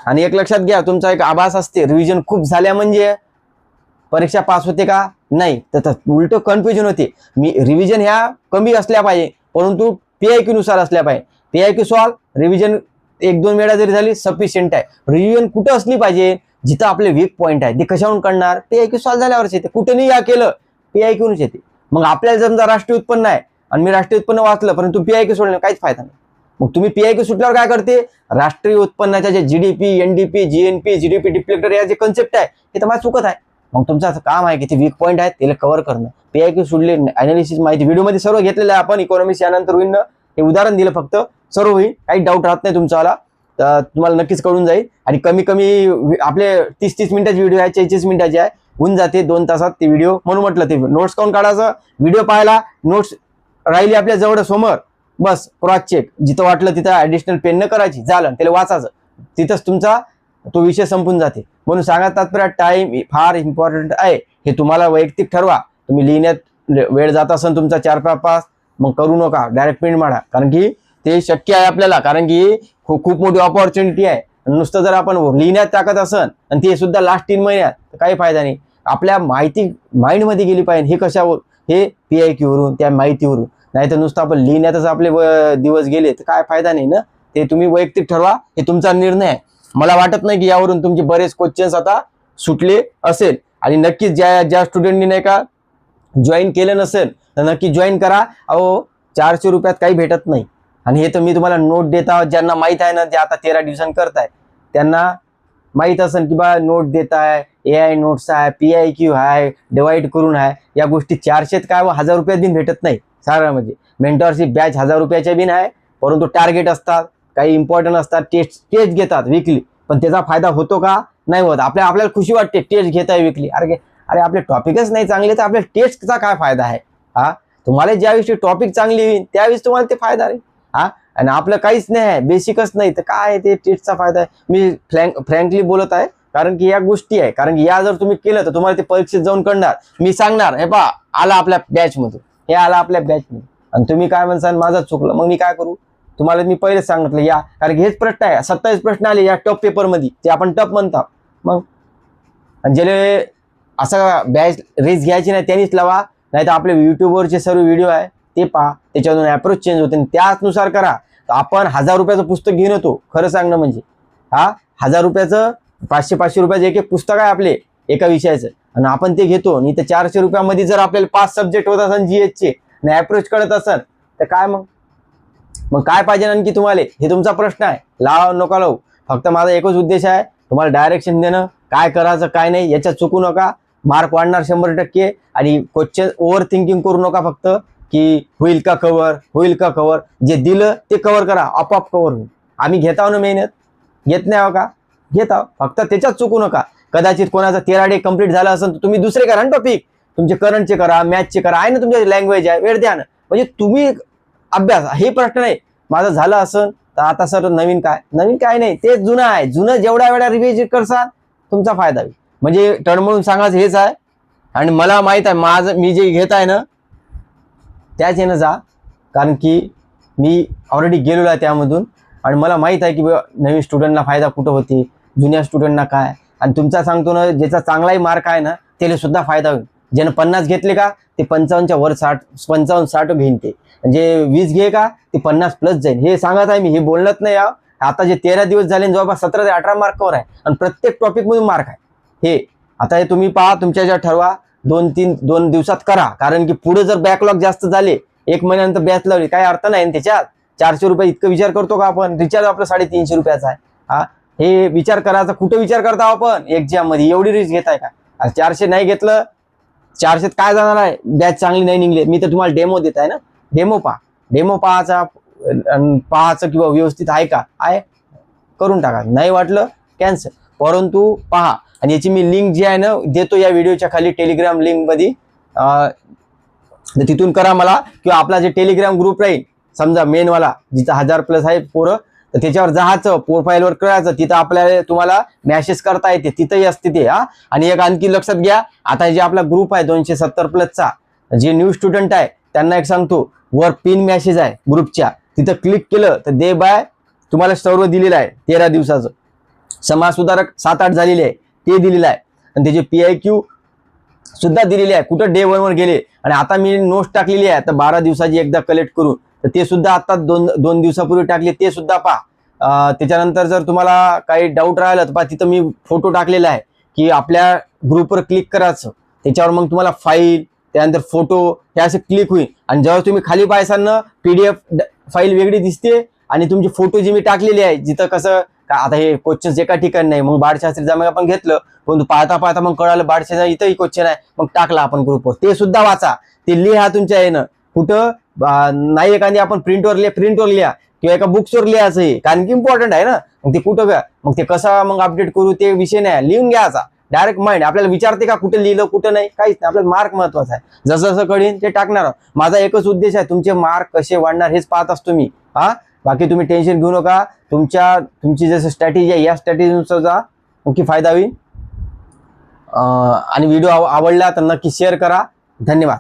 आणि एक लक्षात घ्या, तुमचा एक आभास असते रिव्हिजन खूप झाल्या म्हणजे परीक्षा पास होते का नाही, तर उलट कन्फ्युजन होते. मी रिव्हिजन ह्या कमी असल्या पाहिजे, परंतु PIQ नुसार असल्या पाहिजे. PIQ सॉल्व रिव्हिजन 1-2 वेळा जरी झाली सफिशियंट आहे. रिव्हिजन कुठं असली पाहिजे, जिथं आपले वीक पॉईंट आहे. ते कशावरून करणार, PIQ सॉल्व झाल्यावरच येते. कुठे नाही या केलं PIQ नच येते. मग आपल्याला समजा राष्ट्रीय उत्पन्न आहे आणि मी राष्ट्रीय उत्पन्न वाचलं, परंतु PIQ सोडलं काहीच फायदा नाही. मग तुम्ही PIQ सुटल्यावर काय करते, राष्ट्रीय उत्पन्नाच्या जे GDP NDP GNP GDP डिप्लेक्टर या जे कन्सेप्ट आहे हे तर मला चुकत आहे. मग तुमचं काम आहे की ते वीक पॉईंट आहेत त्याला कव्हर करणं. PIQ सोडले अनालिसिस माहिती व्हिडिओमध्ये सर्व घेतलेलं आहे आपण. इकॉनॉमिक्स यानंतर होईल ना, हे उदाहरण दिलं फक्त, सर्व होईल, काही डाऊट राहत नाही तुमच्याला, तर तुम्हाला नक्कीच कळून जाईल. आणि कमी आपले 30-30 मिनिटाचे व्हिडिओ आहे, 40 मिनिटाचे आहे, होऊन जाते 2 तासात ते व्हिडिओ. म्हणून म्हटलं ते नोट्स काढून काढायचं, व्हिडिओ पाहायला, नोट्स राहिली आपल्या जवळ समोर, बस क्रॉस चेक, जिथं वाटलं तिथं ऍडिशनल पेन न करायची, झालं त्याला वाचायचं, तिथंच तुमचा तो विषय संपून जाते. म्हणून सांगा तात्पर्य टाइम फार इम्पॉर्टंट आहे. हे तुम्हाला वैयक्तिक ठरवा. तुम्ही लिहिण्यात वेळ जात असेल तुमचा 4-5 मग करू नका, डायरेक्ट प्रिंट मारा, कारण की ते शक्य आहे आपल्याला, कारण की खूप मोठी ऑपॉर्च्युनिटी आहे. नुसतं जर आपण लिहिण्यात टाकत असन आणि ते सुद्धा लास्ट 3 महिन्यात तर काही फायदा नाही. आपल्या माहिती माइंडमध्ये गेली पाहिजे. हे कशावर, हे PIQ वरून, त्या माहितीवरून. नाही तर नुसतं आपण लिहिण्यातच आपले दिवस गेले तर काय फायदा नाही ना. ते तुम्ही वैयक्तिक ठरवा, हे तुमचा निर्णय आहे. मला वाटत नाही की यावरून तुमचे बरेच क्वेश्चन्स आता सुटले असेल. आणि नक्कीच ज्या स्टुडंटनी नाही का जॉईन केलं नसेल तर नक्की जॉईन करा. अहो 400 रुपयात काही भेटत नाही. आणि हे तर मी तुम्हाला नोट देत आहोत, ज्यांना माहित आहे ना, जे आता 13 दिवसांनी करताय त्यांना माहीत असेल की बा नोट देत आहे, AI नोट्स आहे, PIQ आहे, डिवाइड करून आहे, या गोष्टी 400 काय 1000 रुपयात बिन भेटत नाही. सारा म्हणजे मेंटॉरशिप बॅच 1000 रुपयाच्या बिन आहे, परंतु टार्गेट असतात, काही इम्पॉर्टंट असतात, टेस्ट घेतात विकली, पण त्याचा फायदा होतो का? नाही होत. आपल्याला खुशी वाटते टेस्ट घेत आहे विकली, अरे आपले टॉपिकच नाही चांगले तर आपल्या टेस्टचा काय फायदा आहे? तुम्हाला ज्या दिवशी टॉपिक चांगली होईल त्यावेळेस तुम्हाला ते फायदा आहे. आणि आपलं काहीच नाही आहे, बेसिकच नाही, तर काय ते टेस्टचा फायदा आहे? मी फ्रँकली बोलत आहे, कारण की या गोष्टी आहे. कारण की या जर तुम्ही केलं तर तुम्हाला ते परीक्षेत जाऊन कळणार. मी सांगणार हे पहा आला आपल्या बॅच मधून, हे आला आपल्या बॅच मधून, आणि तुम्ही काय म्हणसाल माझं चुकलं, मग मी काय करू? तुम्हाला मी पहिले सांगितलं या, कारण की हेच प्रश्न आहे. 27 प्रश्न आले या टफ पेपर मध्ये, जे आपण टफ म्हणतात. मग ज्याला असं बॅच रेस घ्यायची नाही त्यांनीच लावा, नाही तर आपले युट्यूबवरचे सर्व व्हिडिओ आहे ते पहा, त्याच्यातून अप्रोच चेंज होते, त्यानुसार करा. तर आपण 1000 रुपयाचं पुस्तक घेऊन येतो, खरं सांगणं म्हणजे 1000 रुपयाचं 500 रुपयाचं एक पुस्तक आहे आपले एका विषयाचं, आणि आपण ते घेतो. आणि ते 400 रुपयामध्ये जर आपल्याला 5 सब्जेक्ट होत असेल GH चे आणि अप्रोच कळत असेल तर काय मग काय पाहिजे आणखी तुम्हाला? हे तुमचा प्रश्न आहे. लावा नका लावू, फक्त माझा एकच उद्देश आहे, तुम्हाला डायरेक्शन देणं, काय करायचं काय नाही याच्यात चुकू नका. मार्क वाढणार 100%. आणि क्वेश्चन ओव्हर थिंकिंग करू नका, फक्त की होईल का कव्हर, जे दिलं ते कव्हर करा, आपोआप कव्हर होईल. आम्ही घेत आहो ना मेहनत, घेत नाही आहो का? घेत आहो, फक्त त्याच्यात चुकू नका. कदाचित कोणाचा 13 डे कंप्लीट झाला असेल तर तुम्ही दुसरे करा ना टॉपिक, तुमचे करंटचे करा, मॅथचे करा, आहे ना तुमच्या लँग्वेज आहे, वेळ द्या ना. म्हणजे तुम्ही अभ्यास, हे प्रश्न नाही माझं झालं असेल तर आता सर नवीन काय नाही, ते जुनं आहे. जुनं जेवढ्या वेळा रिव्हिजन करसाल तुमचा फायदा होईल. म्हणजे टळमळून सांगायचं हेच आहे. आणि मला माहित आहे मी जे घेत आहे ना त्याच येणं जा, कारण की मी ऑलरेडी गेलेलो आहे त्यामधून, आणि मला माहित आहे की नवीन स्टुडंटला फायदा कुठं होते, जुन्या स्टुडंटना काय. आणि तुमचा सांगतो ना, ज्याचा चांगलाही मार्क आहे ना त्याला सुद्धा फायदा होईल. ज्यानं 50 घेतले का ते 55च्या वर 55-60 घेईन, ते म्हणजे 20 घे का ते 50+ जाईल. हे सांगत आहे मी, हे बोलणंच नाही. आता जे 13 दिवस झाले जवळपास 17 ते 18 मार्कावर आहे, आणि प्रत्येक टॉपिक मधून मार्क आहे. हे आता हे तुम्ही पहा, तुमच्या ज्या ठरवा 2 दिवसात करा, कारण की पुढे जर बॅकलॉग जास्त झाले, 1 महिन्यानंतर बॅच लावली, काही अर्थ नाही त्याच्यात. 400 रुपये इतकं विचार करतो का आपण? रिचार्ज आपलं 350 रुपयाचा आहे. हे विचार करायचा, कुठं विचार करता आपण? एक्झाम मध्ये एवढी रिस्क घेताय का? 400 नाही घेतलं, 400 काय जाणार आहे? बॅच चांगली नाही निघली, मी तर तुम्हाला डेमो देत आहे ना. डेमो पाहायचं किंवा व्यवस्थित आहे का, आहे करून टाका, नाही वाटलं कॅन्सल, परंतु पहा. आणि याची मी लिंक जी आहे ना देतो या व्हिडिओच्या खाली, टेलिग्राम लिंक मध्ये, तिथून करा मला. किंवा आपला जे टेलिग्राम ग्रुप राहील समजा मेनवाला, जिथं 1000+ आहे पोरं, तर त्याच्यावर जायचं, प्रोफाईलवर करायचं, तिथं आपल्याला तुम्हाला मॅसेज करता येते, तिथंही असते ते. आणि एक आणखी लक्षात घ्या, आता जे आपला ग्रुप आहे 270+चा, जे न्यू स्टुडंट आहे त्यांना एक सांगतो, वर पिन मॅसेज आहे ग्रुपच्या, तिथं क्लिक केलं तर दे बाय तुम्हाला सर्व दिलेलं आहे. 13 दिवसाचं समाज सुधारक 7-8 झालेले आहे ते दिलेलं आहे, आणि त्याचे PIQ सुद्धा दिलेले आहे. कुठं डे 1 वर गेले. आणि आता मी नोट्स टाकलेली आहे, तर 12 दिवसाची एकदा कलेक्ट करून, तर ते सुद्धा आता 2 दिवसापूर्वी टाकले, ते सुद्धा पहा. त्याच्यानंतर जर तुम्हाला काही डाऊट राहिला तर पहा, तिथं मी फोटो टाकलेला आहे की आपल्या ग्रुपवर क्लिक करायचं, त्याच्यावर मग तुम्हाला फाईल, त्यानंतर फोटो हे असे क्लिक होईल. आणि जेव्हा तुम्ही खाली पाहायसाल ना PDF फाईल वेगळी दिसते, आणि तुमचे फोटो जे मी टाकलेले आहे, जिथं कसं आता हे क्वेश्चन्स एका ठिकाणी नाही, मग बाळशास्त्री जमा आपण घेतलं, पण पाहता मग कळालं बाळशास्त्री इथंही क्वेश्चन आहे, मग टाकला आपण ग्रुपवर, ते सुद्धा वाचा, ते लिहा तुमच्या येणं. कुठं नाही, एखादी आपण प्रिंटवर लिहा किंवा एका बुक्सवर लिहायचं आहे, कारण की इम्पॉर्टंट आहे ना. मग ते कुठं का मग ते कसं मग अपडेट करू ते विषय नाही, लिहून घ्यायचा. डायरेक्ट माइंड आपल्याला विचारते का कुठे लिहिलं कुठं नाही, काहीच नाही. आपल्याला मार्क महत्वाचा आहे, जसं जसं कळेल ते टाकणार. माझा एकच उद्देश आहे, तुमचे मार्क कसे वाढणार हेच पाहत असतो मी. बाकी तुम्ही टेन्शन घेऊ नका. तुमची जसं स्ट्रॅटेजी आहे या स्ट्रॅटेजीनुसार जा, नक्की फायदा होईल. आणि व्हिडिओ आवडला तर नक्की शेअर करा. धन्यवाद.